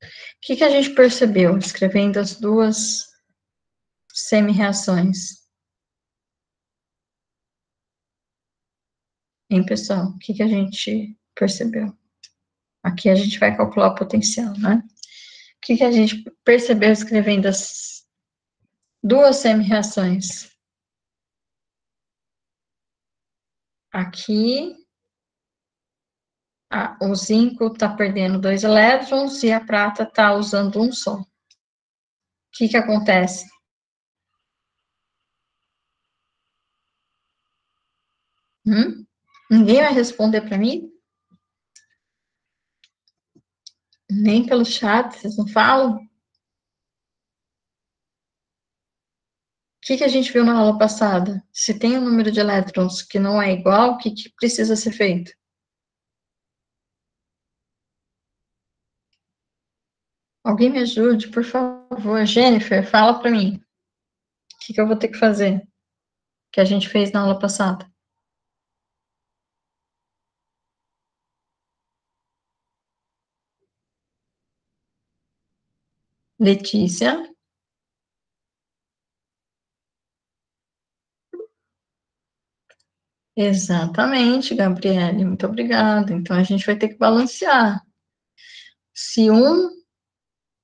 O que a gente percebeu escrevendo as duas semi-reações? Hein, pessoal? O que a gente percebeu? Aqui a gente vai calcular o potencial, né? O que a gente percebeu escrevendo as duas semi-reações? Aqui, o zinco está perdendo 2 elétrons e a prata está usando um só. O que acontece? Ninguém vai responder para mim? Nem pelo chat, vocês não falam? O que a gente viu na aula passada? Se tem um número de elétrons que não é igual, o que precisa ser feito? Alguém me ajude, por favor. Jennifer, fala para mim. O que eu vou ter que fazer? Que a gente fez na aula passada. Letícia. Exatamente, Gabriele, muito obrigada. Então, a gente vai ter que balancear. Se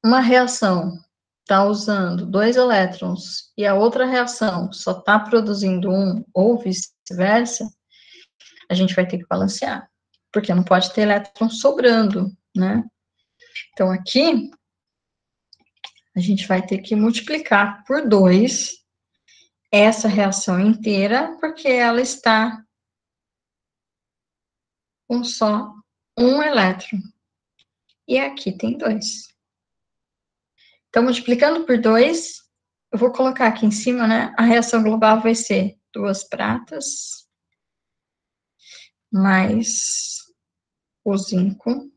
uma reação está usando 2 elétrons e a outra reação só está produzindo 1, ou vice-versa, a gente vai ter que balancear, porque não pode ter elétron sobrando, né? Então, aqui, a gente vai ter que multiplicar por 2 essa reação inteira, porque ela está com só um elétron. E aqui tem 2. Então, multiplicando por 2, eu vou colocar aqui em cima, né? A reação global vai ser 2 pratas mais o zinco.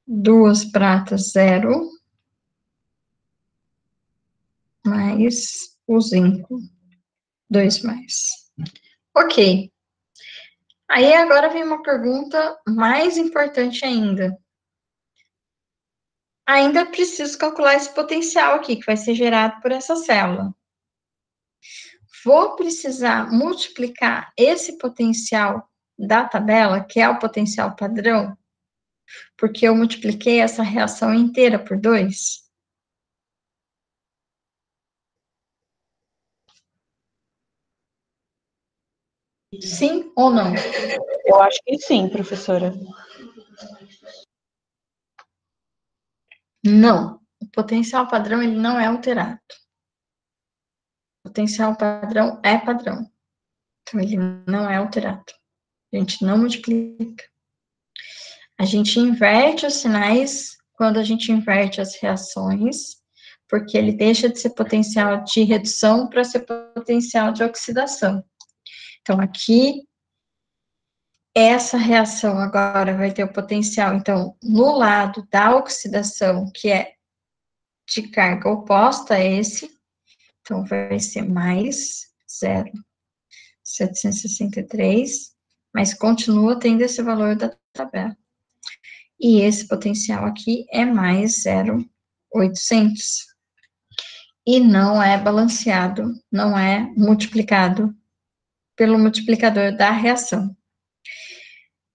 2 pratas, 0, mais o zinco, 2 mais. Ok. Aí, agora vem uma pergunta mais importante ainda. Ainda preciso calcular esse potencial aqui, que vai ser gerado por essa célula. Vou precisar multiplicar esse potencial da tabela, que é o potencial padrão, porque eu multipliquei essa reação inteira por 2. Sim ou não? Eu acho que sim, professora. Não. O potencial padrão, ele não é alterado. O potencial padrão é padrão. Então, ele não é alterado. A gente não multiplica. A gente inverte os sinais quando a gente inverte as reações, porque ele deixa de ser potencial de redução para ser potencial de oxidação. Então, aqui, essa reação agora vai ter o potencial, então, no lado da oxidação, que é de carga oposta a esse, então, vai ser mais 0,763, mas continua tendo esse valor da tabela. E esse potencial aqui é mais 0,800. E não é balanceado, não é multiplicado pelo multiplicador da reação.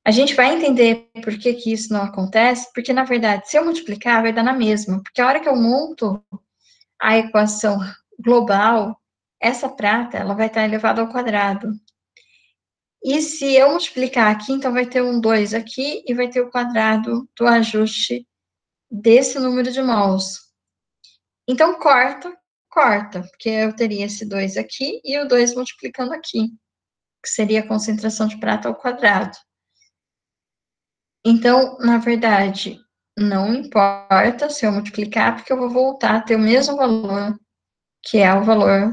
A gente vai entender por que isso não acontece, porque, na verdade, se eu multiplicar, vai dar na mesma, porque a hora que eu monto a equação global, essa prata, ela vai estar elevada ao quadrado. E se eu multiplicar aqui, então vai ter um 2 aqui e vai ter o quadrado do ajuste desse número de mols. Então, corta, porque eu teria esse 2 aqui e o 2 multiplicando aqui, que seria a concentração de prata ao quadrado. Então, na verdade, não importa se eu multiplicar, porque eu vou voltar a ter o mesmo valor, que é o valor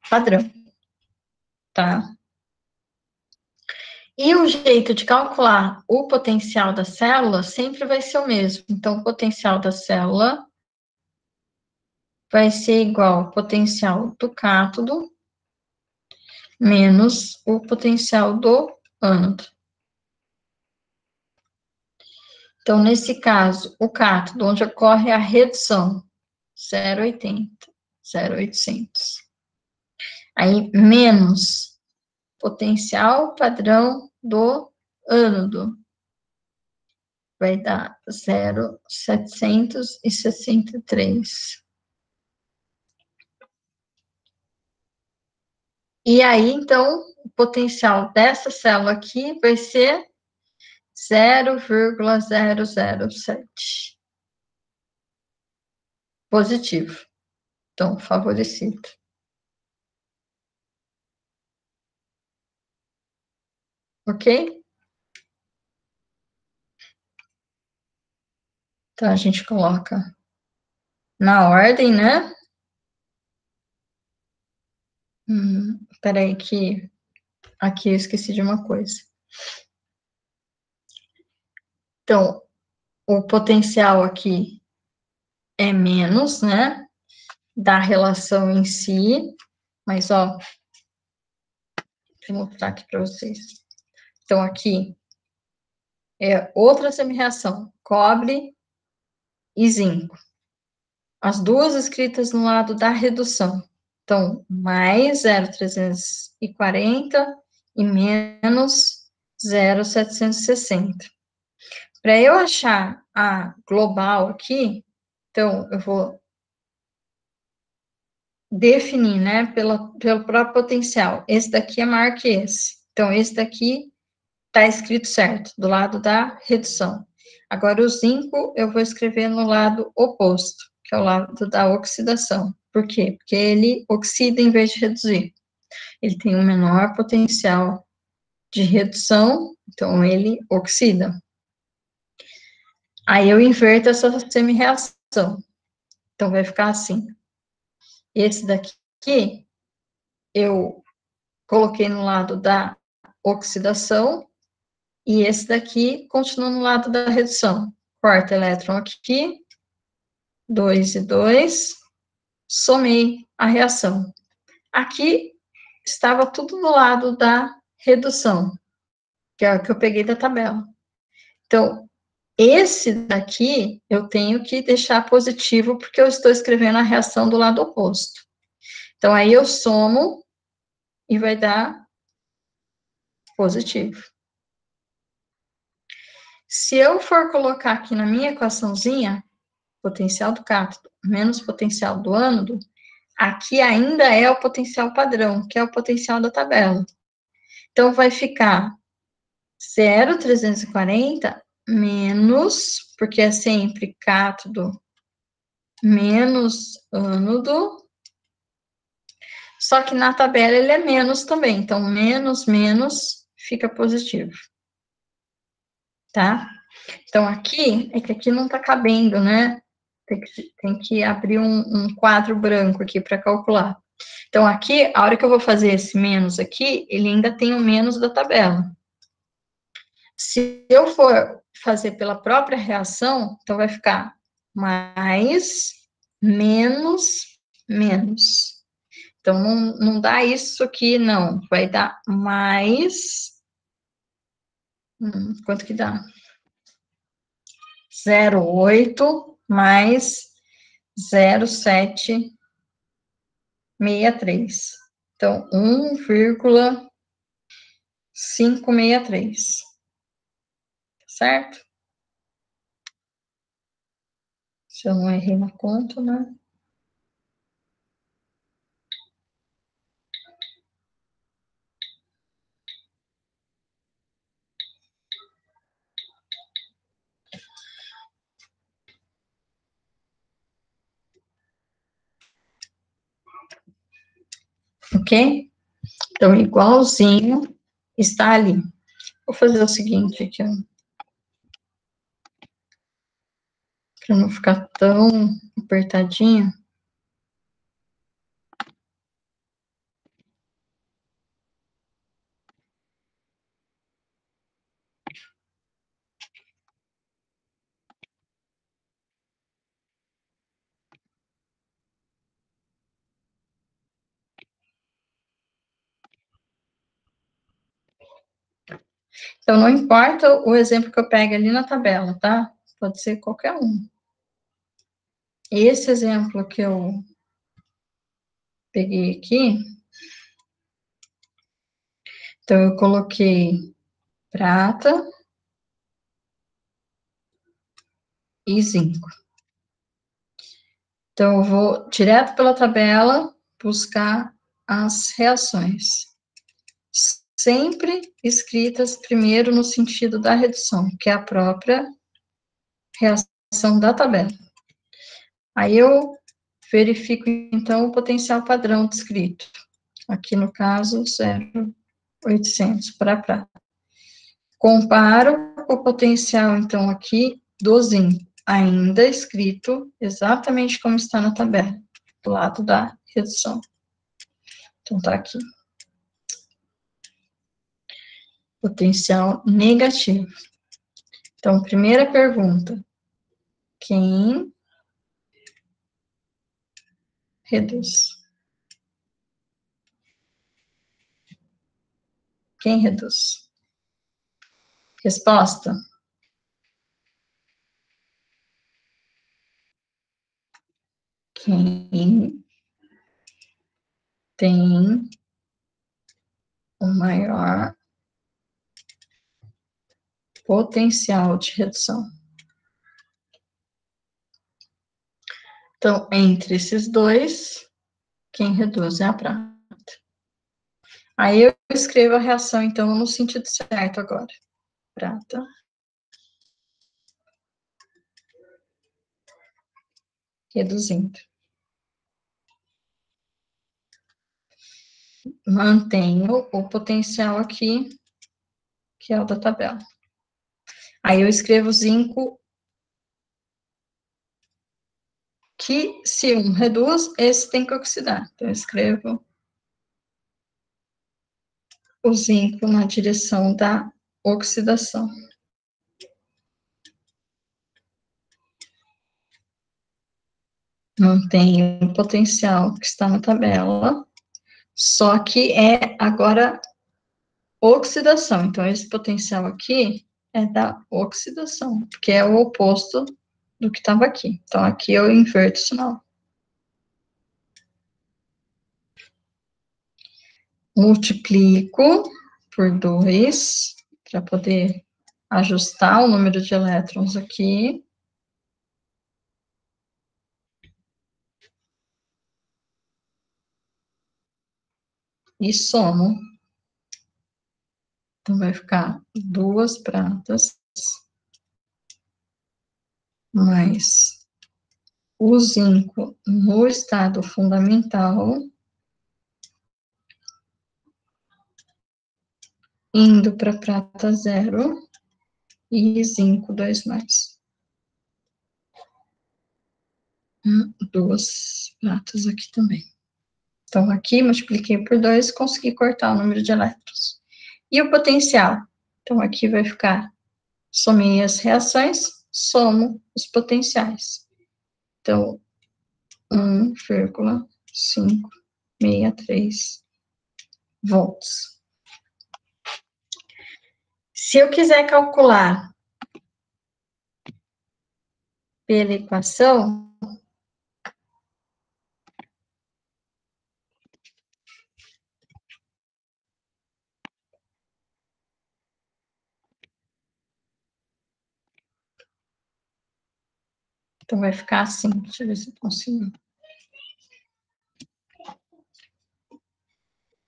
padrão, tá? E o jeito de calcular o potencial da célula sempre vai ser o mesmo. Então, o potencial da célula vai ser igual ao potencial do cátodo menos o potencial do ânodo. Então, nesse caso, o cátodo, onde ocorre a redução, 0,80, 0,800. Aí, menos potencial padrão do ânodo, vai dar 0,763. E aí, então, o potencial dessa célula aqui vai ser 0,007. Positivo. Então, favorecido. Ok? Então, a gente coloca na ordem, né? Peraí que aqui eu esqueci de uma coisa. Então, o potencial aqui é menos, né? Da relação em si. Mas, ó, deixa eu mostrar aqui para vocês. Então, aqui é outra semi-reação, cobre e zinco. As duas escritas no lado da redução. Então, mais 0,340 e menos 0,760. Para eu achar a global aqui, então, eu vou definir, né, pelo próprio potencial. Esse daqui é maior que esse. Então, esse daqui está escrito certo, do lado da redução. Agora, o zinco, eu vou escrever no lado oposto, que é o lado da oxidação. Por quê? Porque ele oxida em vez de reduzir. Ele tem um menor potencial de redução, então ele oxida. Aí eu inverto essa semi-reação. Então, vai ficar assim. Esse daqui, eu coloquei no lado da oxidação, e esse daqui continua no lado da redução. Quarto elétron aqui, 2 e 2, somei a reação. Aqui estava tudo no lado da redução, que é o que eu peguei da tabela. Então, esse daqui eu tenho que deixar positivo, porque eu estou escrevendo a reação do lado oposto. Então, aí eu somo e vai dar positivo. Se eu for colocar aqui na minha equaçãozinha, potencial do cátodo menos potencial do ânodo, aqui ainda é o potencial padrão, que é o potencial da tabela. Então, vai ficar 0,340 menos, porque é sempre cátodo menos ânodo, só que na tabela ele é menos também, então menos, menos, fica positivo. Tá? Então, aqui, é que aqui não tá cabendo, né? Tem que abrir um quadro branco aqui para calcular. Então, aqui, a hora que eu vou fazer esse menos aqui, ele ainda tem o menos da tabela. Se eu for fazer pela própria reação, então vai ficar mais, menos, menos. Então, não dá isso aqui, não. Vai dar mais... quanto que dá? 0,8 mais 0,763. Então, 1,563. Certo? Se eu não errei na conta, né? Ok? Então, igualzinho está ali. Vou fazer o seguinte aqui, ó. Para não ficar tão apertadinho. Então, não importa o exemplo que eu pegue ali na tabela, tá? Pode ser qualquer um. Esse exemplo que eu peguei aqui, então eu coloquei prata e zinco. Então, eu vou direto pela tabela buscar as reações. Sempre escritas primeiro no sentido da redução, que é a própria reação da tabela. Aí eu verifico, então, o potencial padrão descrito. Aqui, no caso, 0,800 para prata. Comparo o potencial, então, aqui do zinco, ainda escrito exatamente como está na tabela, do lado da redução. Então, tá aqui. Potencial negativo. Então, primeira pergunta. Quem reduz? Quem reduz? Resposta. Quem tem o maior potencial de redução. Então, entre esses dois, quem reduz é a prata. Aí eu escrevo a reação, então, no sentido certo agora. Prata. Reduzindo. Mantenho o potencial aqui, que é o da tabela. Aí eu escrevo zinco, que se um reduz, esse tem que oxidar. Então, eu escrevo o zinco na direção da oxidação. Mantém o potencial que está na tabela, só que é agora oxidação. Então, esse potencial aqui é da oxidação, que é o oposto do que estava aqui. Então, aqui eu inverto o sinal. Multiplico por 2, para poder ajustar o número de elétrons aqui. E somo. Então, vai ficar 2 pratas mais o zinco no estado fundamental, indo para prata 0 e zinco 2+. 2 pratas aqui também. Então, aqui multipliquei por 2, consegui cortar o número de elétrons. E o potencial? Então, aqui vai ficar, somei as reações, somo os potenciais. Então, 1,563 volts. Se eu quiser calcular pela equação, então vai ficar assim, deixa eu ver se eu consigo.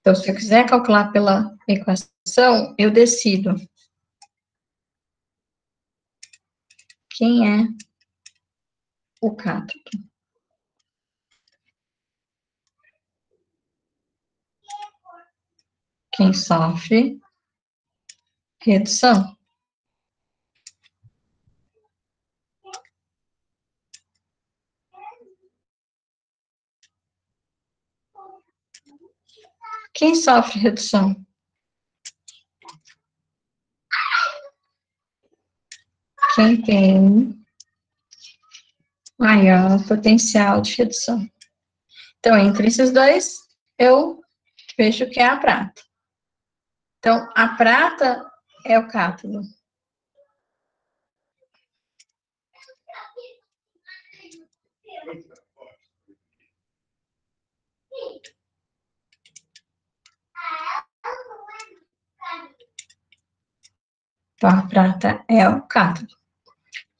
Então, se eu quiser calcular pela equação, eu decido quem é o cátodo. Quem sofre redução. Quem sofre redução? Quem tem maior potencial de redução. Então, entre esses dois, eu vejo que é a prata. Então, a prata é o cátodo. Então, a prata é o cátodo.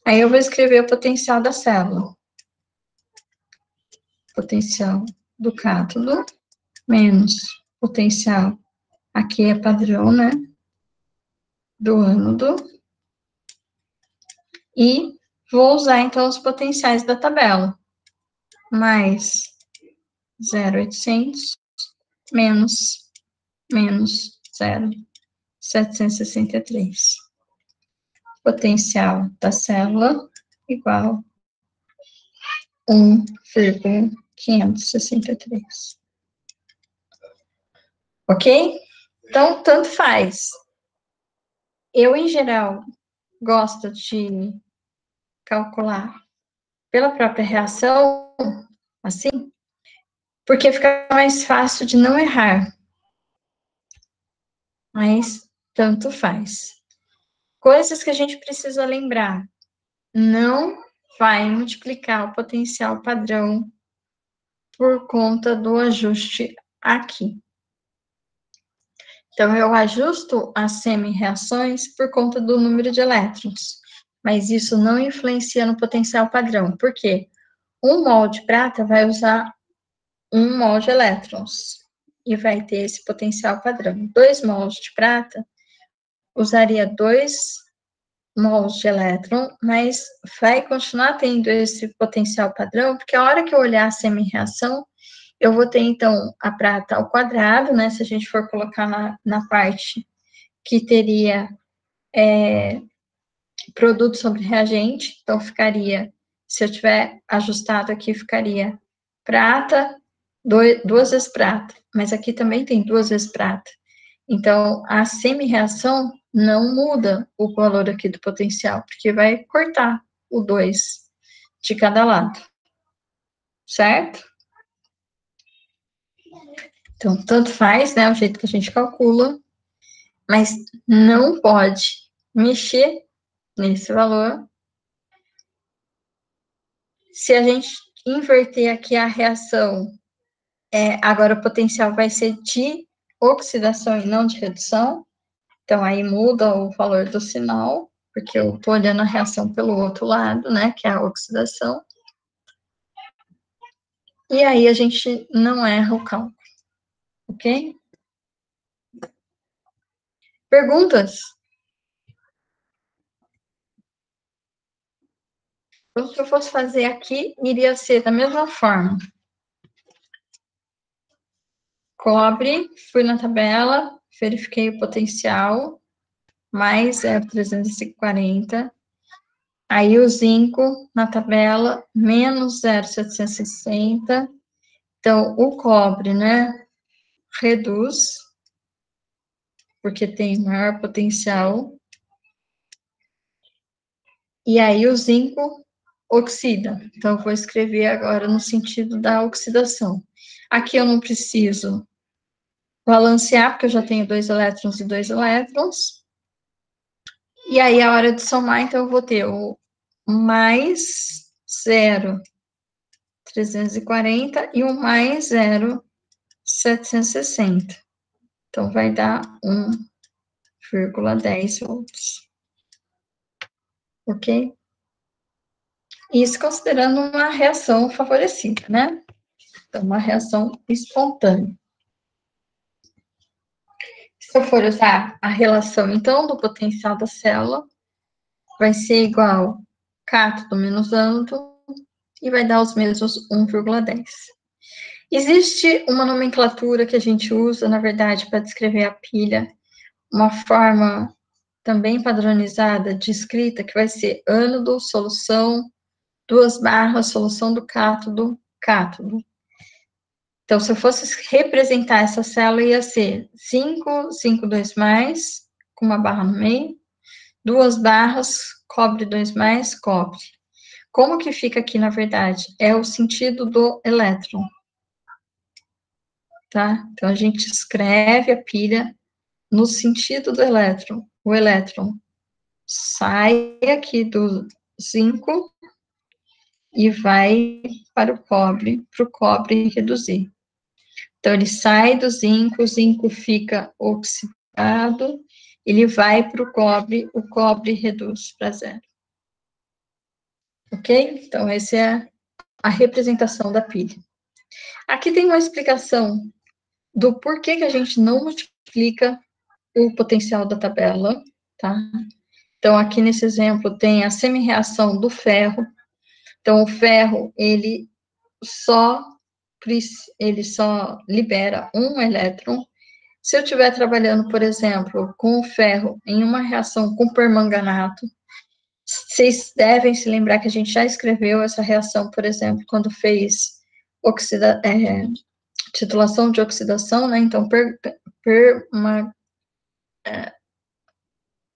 Aí eu vou escrever o potencial da célula. Potencial do cátodo menos potencial, aqui é padrão, né? Do ânodo. E vou usar, então, os potenciais da tabela. Mais 0,800 menos 0,763. Potencial da célula igual 1,563. Ok? Então, tanto faz. Eu, em geral, gosto de calcular pela própria reação, assim, porque fica mais fácil de não errar. Mas tanto faz. Coisas que a gente precisa lembrar. Não vai multiplicar o potencial padrão por conta do ajuste aqui. Então, eu ajusto as semi-reações por conta do número de elétrons, mas isso não influencia no potencial padrão. Por quê? 1 mol de prata vai usar 1 mol de elétrons e vai ter esse potencial padrão. 2 mols de prata usaria 2 mols de elétron, mas vai continuar tendo esse potencial padrão, porque a hora que eu olhar a semi-reação, eu vou ter, então, a prata ao quadrado, né, se a gente for colocar na parte que teria produto sobre reagente, então ficaria, se eu tiver ajustado aqui, ficaria prata, 2 vezes prata, mas aqui também tem 2 vezes prata. Então, a semi-reação não muda o valor aqui do potencial, porque vai cortar o 2 de cada lado, certo? Então, tanto faz, né, o jeito que a gente calcula, mas não pode mexer nesse valor. Se a gente inverter aqui a reação, agora o potencial vai ser de oxidação e não de redução, então aí muda o valor do sinal, porque eu estou olhando a reação pelo outro lado, né, que é a oxidação. E aí a gente não erra o cálculo, ok? Perguntas? Então, se eu fosse fazer aqui, iria ser da mesma forma. Cobre, fui na tabela, verifiquei o potencial, mais 0,340. Aí o zinco na tabela, menos 0,760. Então, o cobre, né, reduz, porque tem maior potencial. E aí o zinco oxida. Então, eu vou escrever agora no sentido da oxidação. Aqui eu não preciso balancear, porque eu já tenho 2 elétrons e 2 elétrons. E aí, a hora de somar, então, eu vou ter o mais 0,340 e o mais 0,760. Então, vai dar 1,10 volts. Ok? Isso considerando uma reação favorecida, né? Então, uma reação espontânea. Se eu for usar a relação, então, do potencial da célula, vai ser igual cátodo menos ânodo, e vai dar os mesmos 1,10. Existe uma nomenclatura que a gente usa, na verdade, para descrever a pilha, uma forma também padronizada de escrita, que vai ser ânodo, solução, 2 barras, solução do cátodo, cátodo. Então, se eu fosse representar essa célula, ia ser 5, 5, 2 mais, com uma barra no meio, 2 barras, cobre 2 mais, cobre. Como que fica aqui, na verdade? É o sentido do elétron. Tá? Então, a gente escreve a pilha no sentido do elétron. o elétron sai aqui do zinco e vai para o cobre reduzir. Então, ele sai do zinco, o zinco fica oxidado, ele vai para o cobre reduz para zero. Ok? Então, essa é a representação da pilha. Aqui tem uma explicação do porquê que a gente não multiplica o potencial da tabela, tá? Então, aqui nesse exemplo, tem a semi-reação do ferro. Então, o ferro, ele só libera um elétron. Se eu estiver trabalhando, por exemplo, com o ferro em uma reação com permanganato, vocês devem se lembrar que a gente já escreveu essa reação, por exemplo, quando fez titulação de oxidação, né? Então,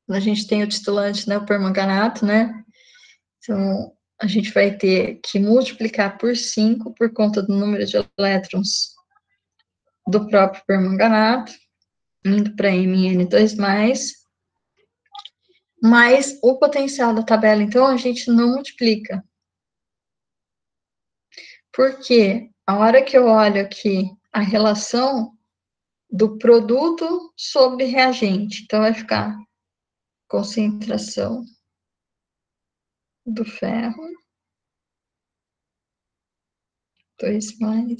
a gente tem o titulante, né, o permanganato, né? Então, a gente vai ter que multiplicar por 5 por conta do número de elétrons do próprio permanganato, indo para Mn2+, mas o potencial da tabela, então, a gente não multiplica. Porque a hora que eu olho aqui a relação do produto sobre reagente, então vai ficar concentração do ferro, 2+,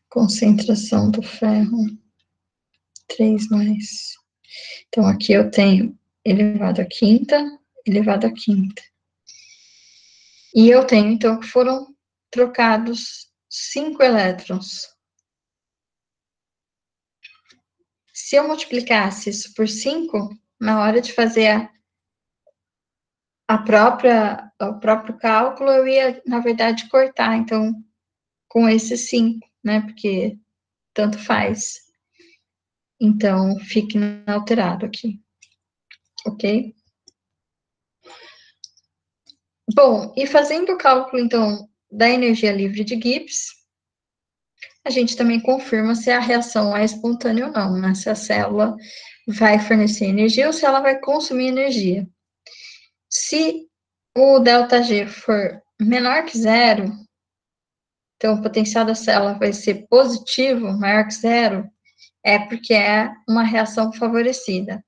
concentração do ferro, 3+. Então, aqui eu tenho elevado à quinta, elevado à quinta. E eu tenho, então, que foram trocados 5 elétrons. Se eu multiplicasse isso por 5, na hora de fazer o próprio cálculo, eu ia, na verdade, cortar, então, com esses 5, né, porque tanto faz. Então, fique inalterado aqui, ok? Bom, e fazendo o cálculo, então, da energia livre de Gibbs, a gente também confirma se a reação é espontânea ou não, né? Se a célula vai fornecer energia ou se ela vai consumir energia. Se o ΔG for menor que zero, então o potencial da célula vai ser positivo, maior que zero, é porque é uma reação favorecida.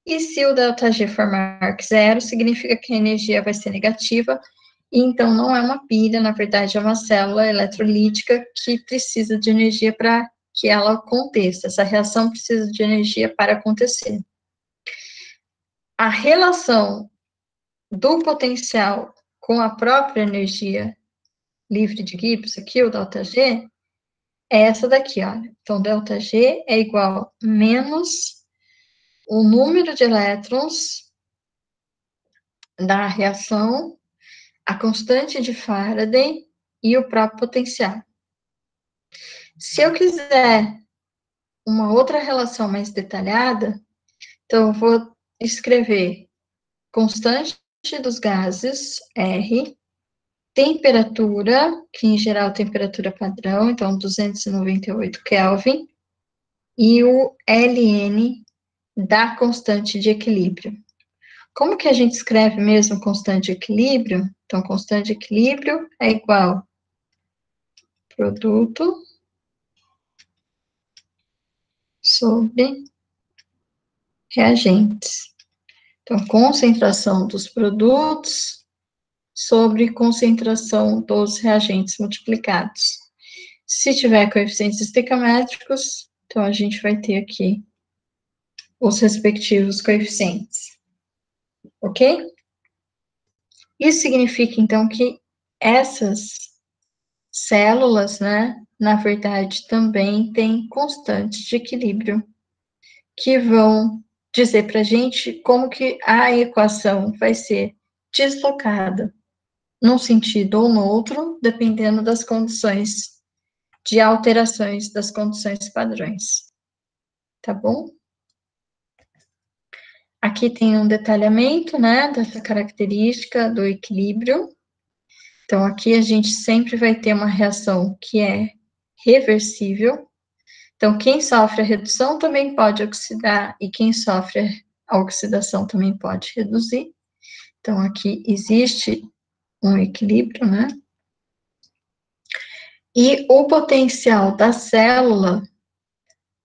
E se o ΔG for maior que zero, significa que a energia vai ser negativa, e então não é uma pilha, na verdade é uma célula eletrolítica que precisa de energia para que ela aconteça. Essa reação precisa de energia para acontecer. A relação do potencial com a própria energia livre de Gibbs, aqui, o ΔG, é essa daqui, olha. Então, ΔG é igual a menos o número de elétrons da reação, a constante de Faraday e o próprio potencial. Se eu quiser uma outra relação mais detalhada, então eu vou escrever constante dos gases, R, temperatura, que em geral é temperatura padrão, então 298 Kelvin, e o Ln da constante de equilíbrio. Como que a gente escreve mesmo constante de equilíbrio? Então, constante de equilíbrio é igual a produto sobre reagentes. Então, concentração dos produtos sobre concentração dos reagentes multiplicados. Se tiver coeficientes estequiométricos, então a gente vai ter aqui os respectivos coeficientes. Ok? Isso significa, então, que essas células, né, na verdade, também têm constantes de equilíbrio, que vão dizer para a gente como que a equação vai ser deslocada num sentido ou no outro, dependendo das condições de alterações das condições padrões. Tá bom? Aqui tem um detalhamento, né, dessa característica do equilíbrio. Então, aqui a gente sempre vai ter uma reação que é reversível. Então, quem sofre a redução também pode oxidar, e quem sofre a oxidação também pode reduzir. Então, aqui existe um equilíbrio, né? E o potencial da célula,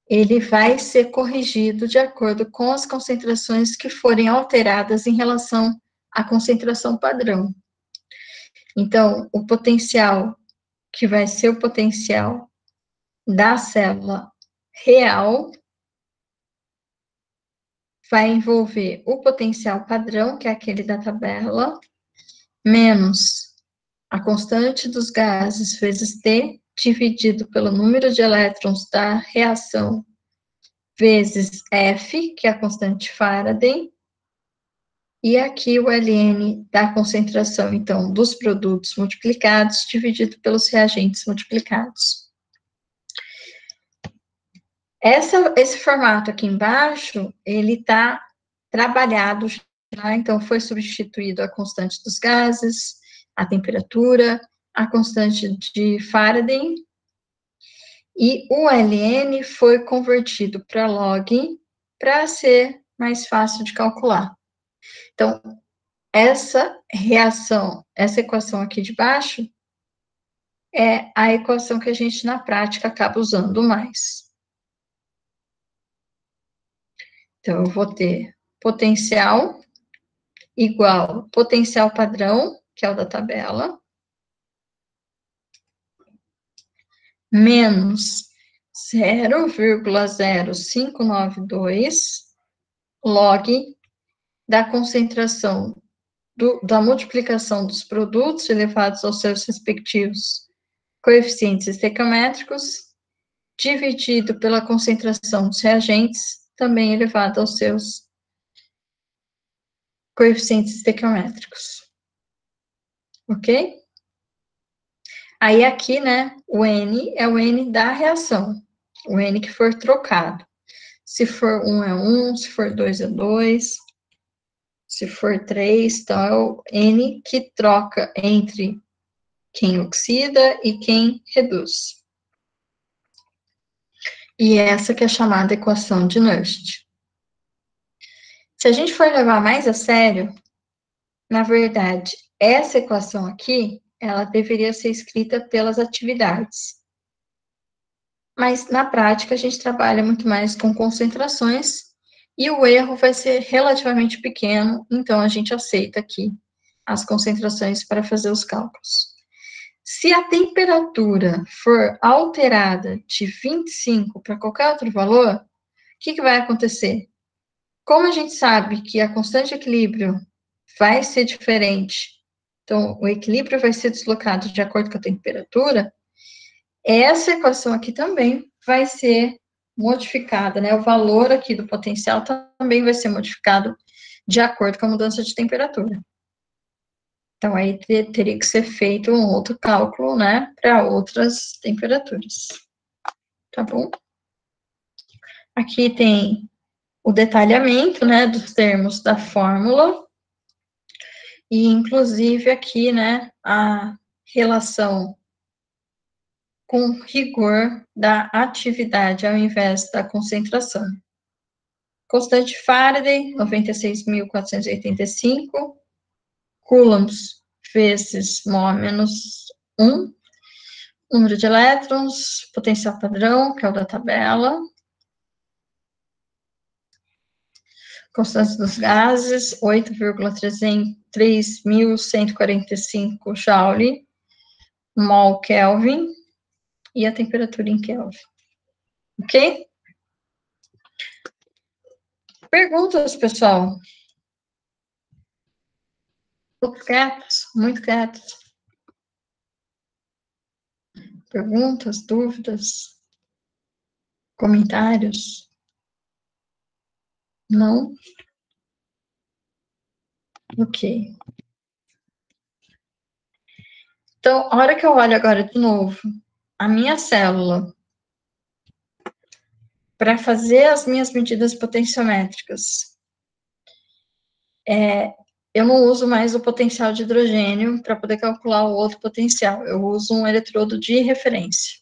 ele vai ser corrigido de acordo com as concentrações que forem alteradas em relação à concentração padrão. Então, o potencial que vai ser o potencial da célula real vai envolver o potencial padrão, que é aquele da tabela, menos a constante dos gases vezes T, dividido pelo número de elétrons da reação, vezes F, que é a constante Faraday, e aqui o Ln da concentração, então, dos produtos multiplicados, dividido pelos reagentes multiplicados. Esse formato aqui embaixo, ele está trabalhado já, então foi substituído a constante dos gases, a temperatura, a constante de Faraday, e o Ln foi convertido para log para ser mais fácil de calcular. Então, essa reação, essa equação aqui de baixo, é a equação que a gente, na prática, acaba usando mais. Então, eu vou ter potencial igual potencial padrão, que é o da tabela, menos 0,0592 log da concentração da multiplicação dos produtos elevados aos seus respectivos coeficientes estequiométricos, dividido pela concentração dos reagentes, também elevado aos seus coeficientes estequiométricos. Ok? Aí aqui, né, o N é o N da reação, o N que for trocado. Se for 1 é 1, se for 2 é 2, se for 3, então é o N que troca entre quem oxida e quem reduz. E essa que é chamada equação de Nernst. Se a gente for levar mais a sério, na verdade, essa equação aqui, ela deveria ser escrita pelas atividades. Mas, na prática, a gente trabalha muito mais com concentrações e o erro vai ser relativamente pequeno, então a gente aceita aqui as concentrações para fazer os cálculos. Se a temperatura for alterada de 25 para qualquer outro valor, o que vai acontecer? Como a gente sabe que a constante de equilíbrio vai ser diferente, então o equilíbrio vai ser deslocado de acordo com a temperatura, essa equação aqui também vai ser modificada, né? O valor aqui do potencial também vai ser modificado de acordo com a mudança de temperatura. Então, aí teria que ser feito um outro cálculo, né, para outras temperaturas. Tá bom? Aqui tem o detalhamento, né, dos termos da fórmula. E, inclusive, aqui, né, a relação com rigor da atividade ao invés da concentração. Constante Faraday, 96.485, coulombs vezes mol menos 1, número de elétrons, potencial padrão, que é o da tabela, constância dos gases, 8,3.145 Joule, mol Kelvin, e a temperatura em Kelvin. Ok? Perguntas, pessoal? Pouco quietos, muito quietos. Perguntas, dúvidas, comentários? Não? Ok. Então, a hora que eu olho agora de novo a minha célula para fazer as minhas medidas potenciométricas, eu não uso mais o potencial de hidrogênio para poder calcular o outro potencial. Eu uso um eletrodo de referência.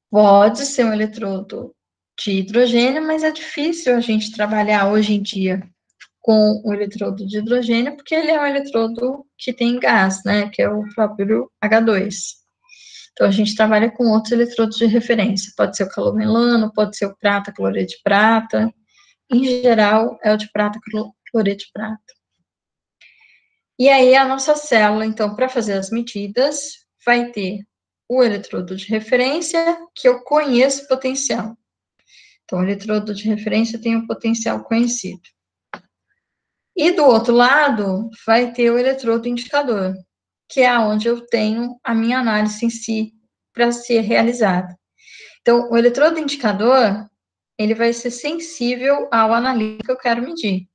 Pode ser um eletrodo de hidrogênio, mas é difícil a gente trabalhar hoje em dia com o eletrodo de hidrogênio, porque ele é um eletrodo que tem gás, né, que é o próprio H2. Então, a gente trabalha com outros eletrodos de referência, pode ser o calomelano, pode ser o prata, cloreto de prata, em geral, é o de prata, cloreto de prata. E aí, a nossa célula, então, para fazer as medidas, vai ter o eletrodo de referência, que eu conheço o potencial. Então, o eletrodo de referência tem o potencial conhecido. E do outro lado, vai ter o eletrodo indicador, que é onde eu tenho a minha análise em si para ser realizada. Então, o eletrodo indicador, ele vai ser sensível ao analito que eu quero medir.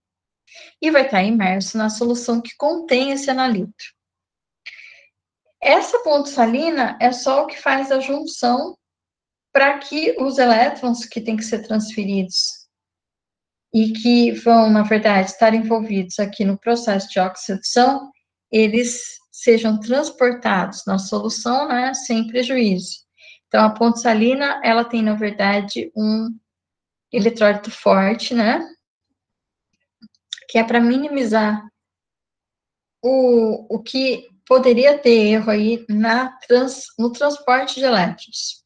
E vai estar imerso na solução que contém esse analito. Essa ponte salina é só o que faz a junção para que os elétrons que têm que ser transferidos e que vão, na verdade, estar envolvidos aqui no processo de oxidação, eles sejam transportados na solução, né, sem prejuízo. Então, a ponte salina, ela tem, na verdade, um eletrólito forte, né, que é para minimizar o que poderia ter erro aí no transporte de elétrons.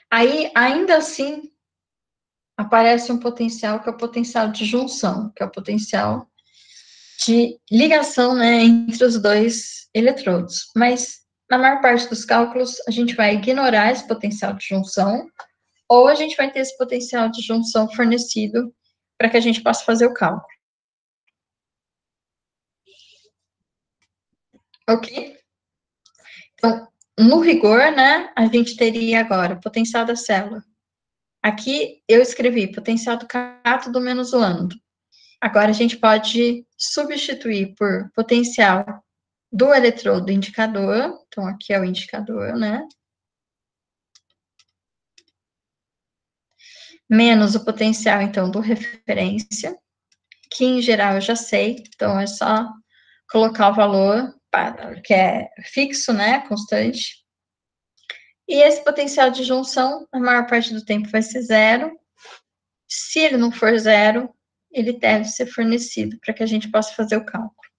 Aí, ainda assim, aparece um potencial que é o potencial de junção, que é o potencial de ligação, né, entre os dois eletrodos. Mas, na maior parte dos cálculos, a gente vai ignorar esse potencial de junção, ou a gente vai ter esse potencial de junção fornecido para que a gente possa fazer o cálculo. Ok? Então, no rigor, né, a gente teria agora o potencial da célula. Aqui eu escrevi potencial do cátodo menos o ânodo. Agora a gente pode substituir por potencial do eletrodo indicador. Então, aqui é o indicador, né? Menos o potencial, então, do referência, que em geral eu já sei. Então, é só colocar o valor que é fixo, né? Constante. E esse potencial de junção, a maior parte do tempo vai ser zero. Se ele não for zero, ele deve ser fornecido para que a gente possa fazer o cálculo.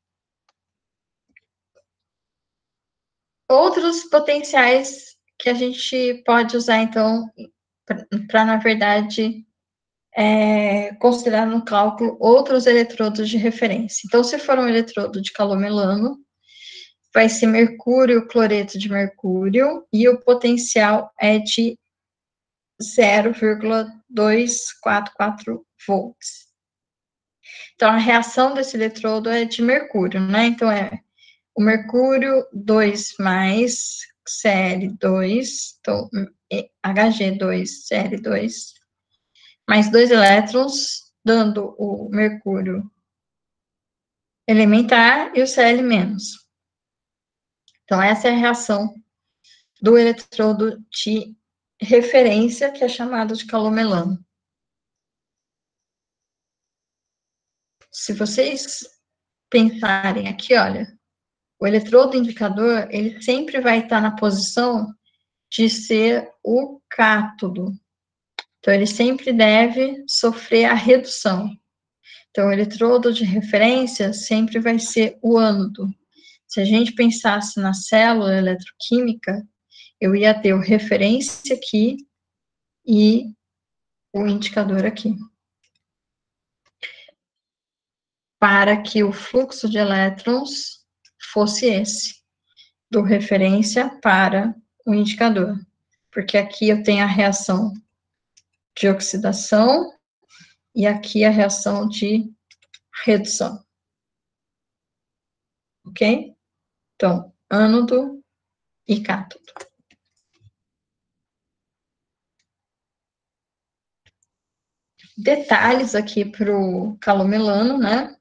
Outros potenciais que a gente pode usar, então, para, na verdade, considerar no cálculo outros eletrodos de referência. Então, se for um eletrodo de calomelano, vai ser mercúrio, cloreto de mercúrio, e o potencial é de 0,244 volts. Então, a reação desse eletrodo é de mercúrio, né? Então, é o mercúrio 2 mais Cl2, então, Hg2, Cl2, mais 2 elétrons, dando o mercúrio elementar e o Cl menos. Então, essa é a reação do eletrodo de referência, que é chamado de calomelano. Se vocês pensarem aqui, olha, o eletrodo indicador, ele sempre vai estar na posição de ser o cátodo. Então, ele sempre deve sofrer a redução. Então, o eletrodo de referência sempre vai ser o ânodo. Se a gente pensasse na célula eletroquímica, eu ia ter o referência aqui e o indicador aqui. Para que o fluxo de elétrons fosse esse, do referência para o indicador. Porque aqui eu tenho a reação de oxidação e aqui a reação de redução. Ok? Então, ânodo e cátodo. Detalhes aqui para o calomelano, né?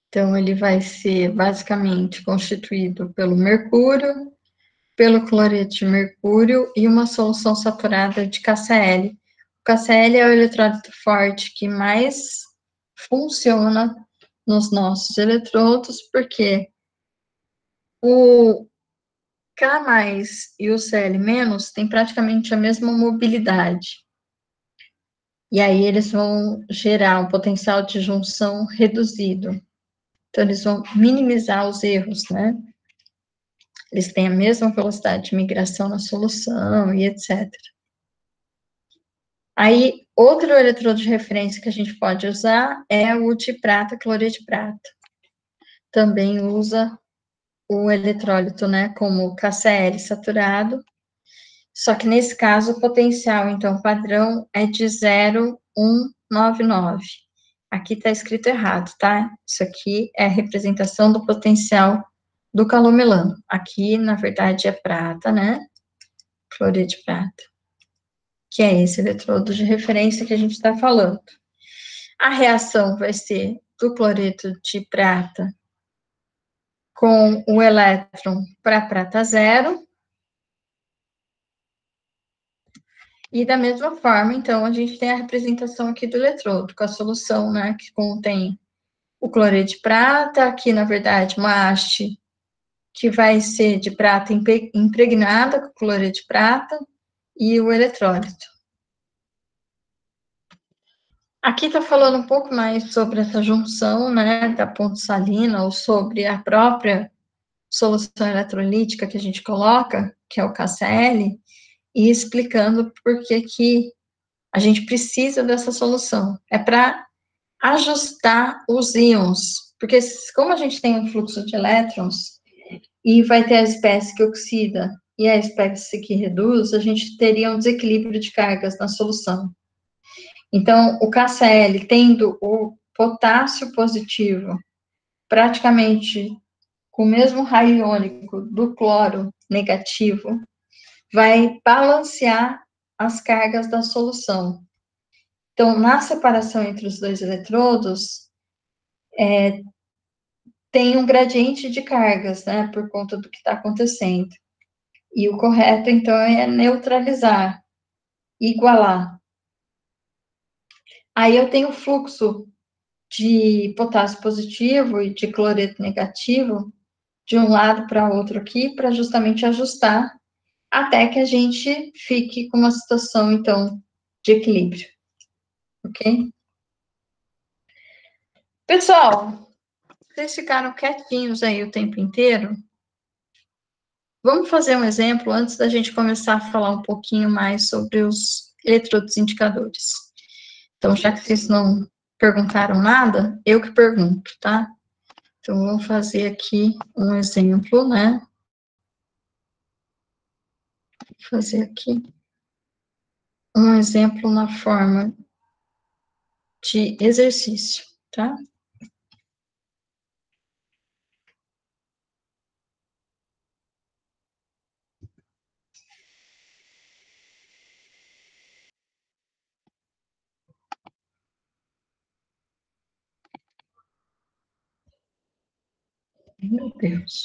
Então, ele vai ser basicamente constituído pelo mercúrio, pelo cloreto de mercúrio e uma solução saturada de KCl. O KCl é o eletrólito forte que mais funciona nos nossos eletrodos, porque K+ e o Cl- têm praticamente a mesma mobilidade. E aí eles vão gerar um potencial de junção reduzido. Então, eles vão minimizar os erros, né? Eles têm a mesma velocidade de migração na solução e etc. Aí, outro eletrodo de referência que a gente pode usar é o de prata, cloreto de prata. Também usa o eletrólito, né, como KCl saturado, só que nesse caso o potencial, então, padrão é de 0,199. Aqui está escrito errado, tá? Isso aqui é a representação do potencial do calomelano. Aqui, na verdade, é prata, né? Cloreto de prata, que é esse eletrodo de referência que a gente está falando. A reação vai ser do cloreto de prata com o elétron para prata zero. E da mesma forma, então, a gente tem a representação aqui do eletrodo, com a solução, né, que contém o cloreto de prata, aqui, na verdade, uma haste que vai ser de prata impregnada com cloreto de prata e o eletrólito. Aqui está falando um pouco mais sobre essa junção, né, da ponto salina, ou sobre a própria solução eletrolítica que a gente coloca, que é o KCl, e explicando por que que a gente precisa dessa solução. É para ajustar os íons, porque como a gente tem um fluxo de elétrons e vai ter a espécie que oxida e a espécie que reduz, a gente teria um desequilíbrio de cargas na solução. Então, o KCl tendo o potássio positivo praticamente com o mesmo raio iônico do cloro negativo, vai balancear as cargas da solução. Então, na separação entre os dois eletrodos, tem um gradiente de cargas, né, por conta do que está acontecendo. E o correto, então, é neutralizar, igualar. Aí eu tenho o fluxo de potássio positivo e de cloreto negativo de um lado para outro aqui, para justamente ajustar, até que a gente fique com uma situação, então, de equilíbrio. Ok? Pessoal, vocês ficaram quietinhos aí o tempo inteiro? Vamos fazer um exemplo antes da gente começar a falar um pouquinho mais sobre os eletrodos indicadores. Então, já que vocês não perguntaram nada, eu que pergunto, tá? Então, vamos fazer aqui um exemplo, né? Vou fazer aqui um exemplo na forma de exercício, tá? Meu Deus.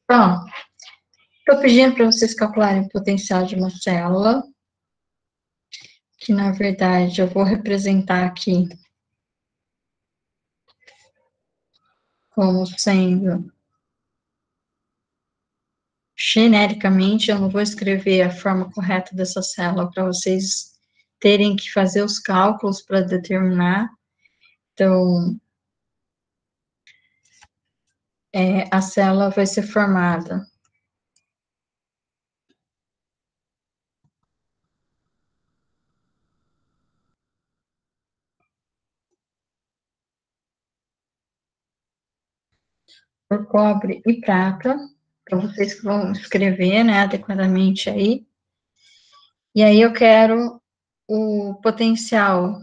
Bom, estou pedindo para vocês calcularem o potencial de uma célula, que na verdade eu vou representar aqui como sendo genericamente, eu não vou escrever a forma correta dessa célula para vocês terem que fazer os cálculos para determinar. Então, a célula vai ser formada por cobre e prata, para vocês que vão escrever, né, adequadamente aí. E aí eu quero o potencial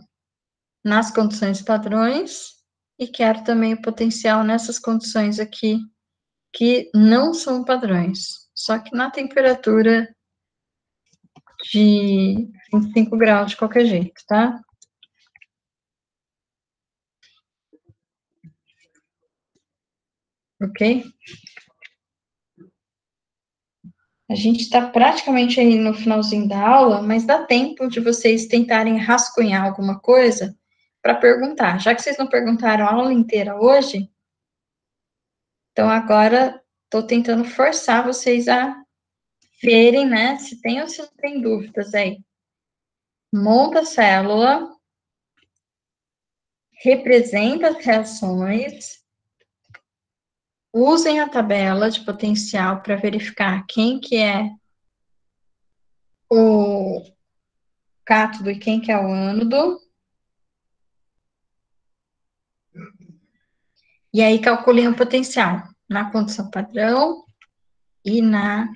nas condições padrões e quero também o potencial nessas condições aqui que não são padrões, só que na temperatura de 25 graus de qualquer jeito, tá? Ok? A gente está praticamente aí no finalzinho da aula, mas dá tempo de vocês tentarem rascunhar alguma coisa para perguntar. Já que vocês não perguntaram a aula inteira hoje, então agora estou tentando forçar vocês a verem, né, se tem ou se não tem dúvidas aí. Monta a célula, representa as reações, usem a tabela de potencial para verificar quem que é o cátodo e quem que é o ânodo. E aí calculem o potencial na condição padrão e na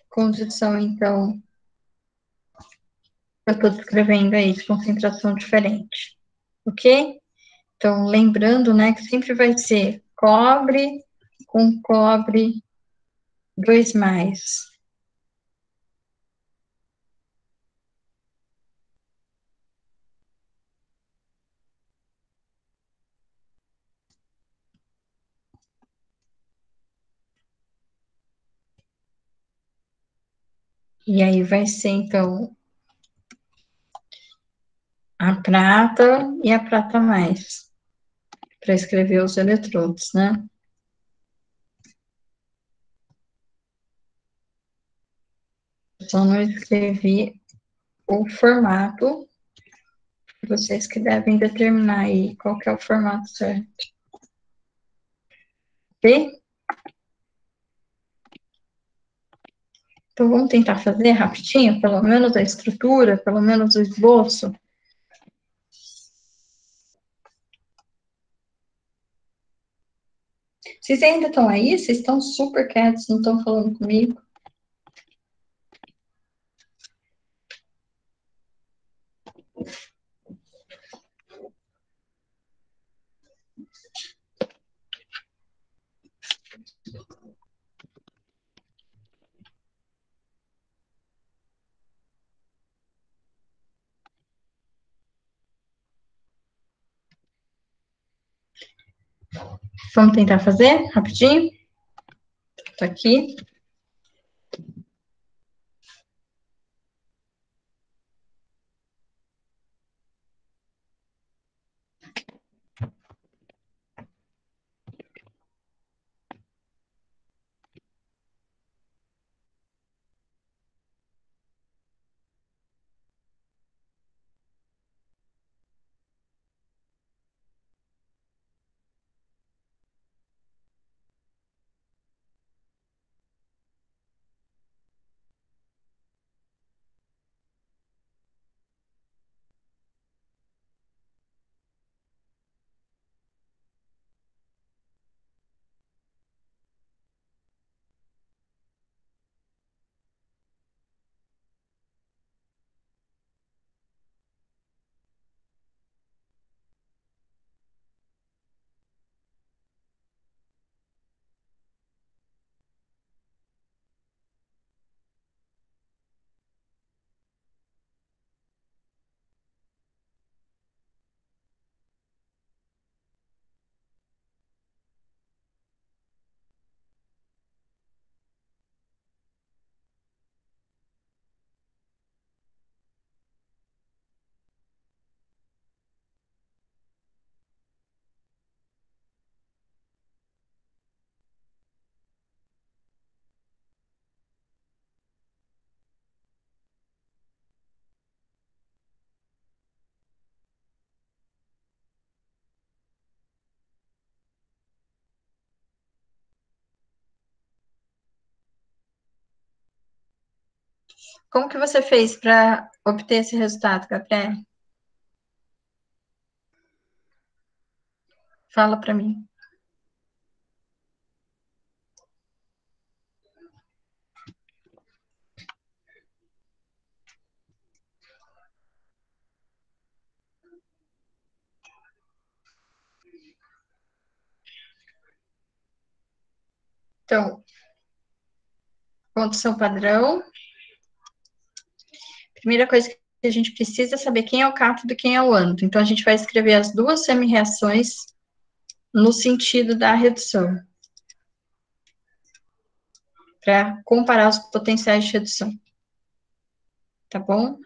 condição, então, eu estou descrevendo aí de concentração diferente. Ok? Então, lembrando, né, que sempre vai ser cobre com cobre 2+. E aí vai ser, então, a prata e a prata mais, para escrever os eletrodos, né? Só não escrevi o formato, vocês que devem determinar aí qual que é o formato certo. Ok? Então, vamos tentar fazer rapidinho, pelo menos a estrutura, pelo menos o esboço. Vocês ainda estão aí? Vocês estão super quietos, não estão falando comigo? Vamos tentar fazer rapidinho? Estou aqui. Como que você fez para obter esse resultado, Gabriela? Fala para mim. Então, condição padrão. Primeira coisa que a gente precisa saber quem é o cátodo e quem é o ânodo. Então, a gente vai escrever as duas semi-reações no sentido da redução, para comparar os potenciais de redução. Tá bom?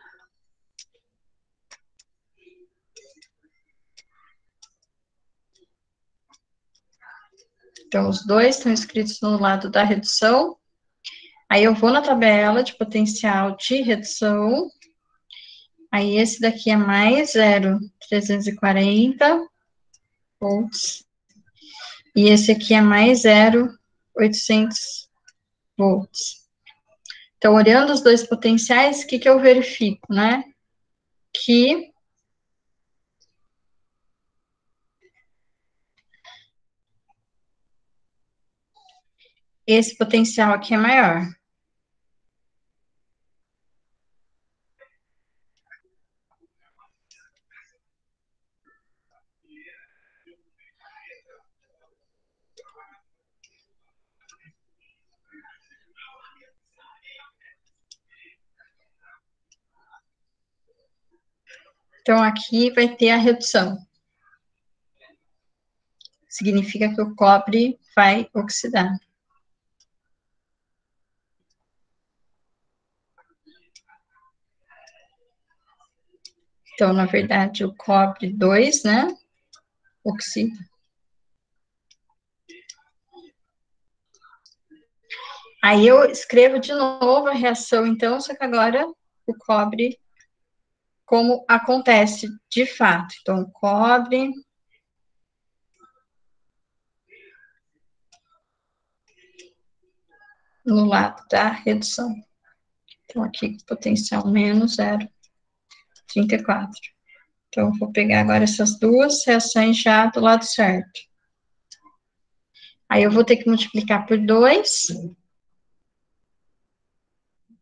Então, os dois estão escritos no lado da redução. Aí, eu vou na tabela de potencial de redução. Aí, esse daqui é mais 0,340 volts. E esse aqui é mais 0,800 volts. Então, olhando os dois potenciais, o que eu verifico, né? Que esse potencial aqui é maior. Então, aqui vai ter a redução. Significa que o cobre vai oxidar. Então, na verdade, o cobre 2, né, oxida. Aí eu escrevo de novo a reação, então, só que agora o cobre, como acontece de fato. Então, o cobre no lado da redução. Então, aqui, potencial menos 0,34. Então, vou pegar agora essas duas reações já do lado certo. Aí, eu vou ter que multiplicar por 2.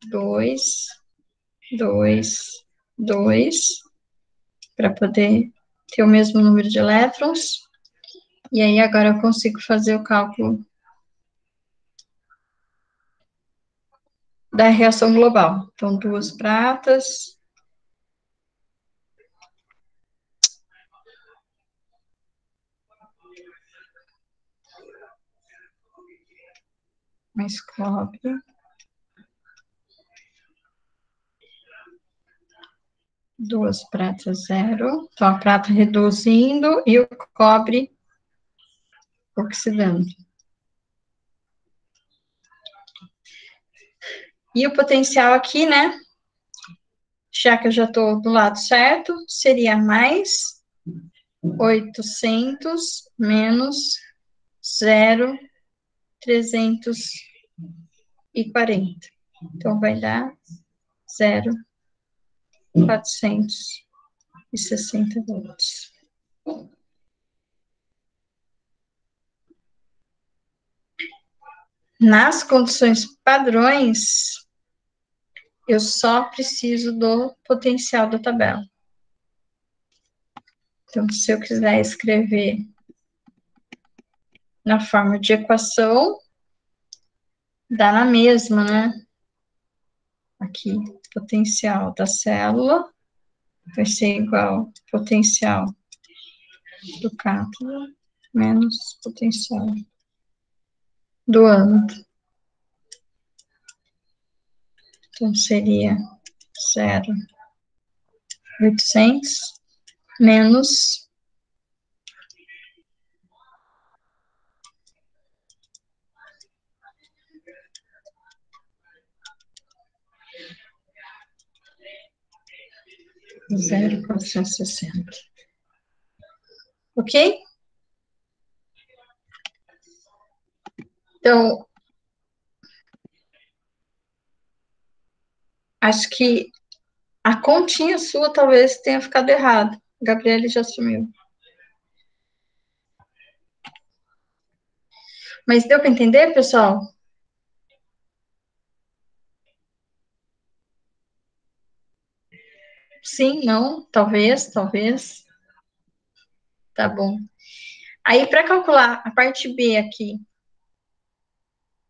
2, 2, 2, para poder ter o mesmo número de elétrons. E aí, agora eu consigo fazer o cálculo da reação global. Então, duas pratas. Mais cobre. Duas pratas, 0. Então, a prata reduzindo e o cobre oxidando. E o potencial aqui, né? Já que eu já estou do lado certo, seria mais 800 menos 0,340. Então, vai dar 0,460 volts. Nas condições padrões, eu só preciso do potencial da tabela. Então, se eu quiser escrever na forma de equação, dá na mesma, né? Aqui, potencial da célula vai ser igual ao potencial do cátodo menos potencial do ânodo. Então, seria 0,800 menos 0,460. Ok? Então, Acho que a continha sua talvez tenha ficado errado. Gabriele já sumiu. Mas deu para entender, pessoal? Sim, não, talvez, talvez. Tá bom. Aí, para calcular a parte B aqui,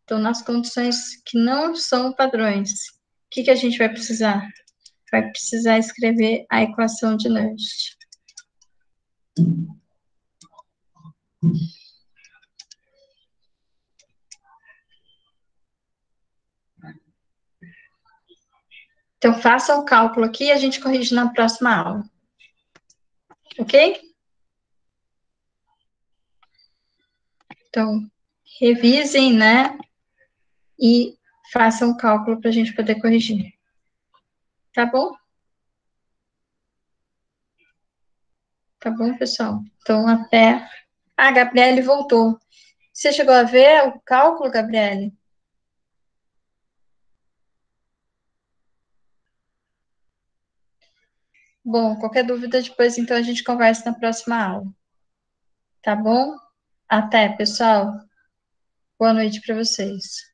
então, nas condições que não são padrões, o que a gente vai precisar? Vai precisar escrever a equação de Nernst. Então, faça o cálculo aqui e a gente corrige na próxima aula. Ok? Então, revisem, né? E façam o cálculo para a gente poder corrigir. Tá bom? Tá bom, pessoal? Então, até. Ah, a Gabriele voltou. Você chegou a ver o cálculo, Gabriele? Bom, qualquer dúvida depois, então, a gente conversa na próxima aula. Tá bom? Até, pessoal. Boa noite para vocês.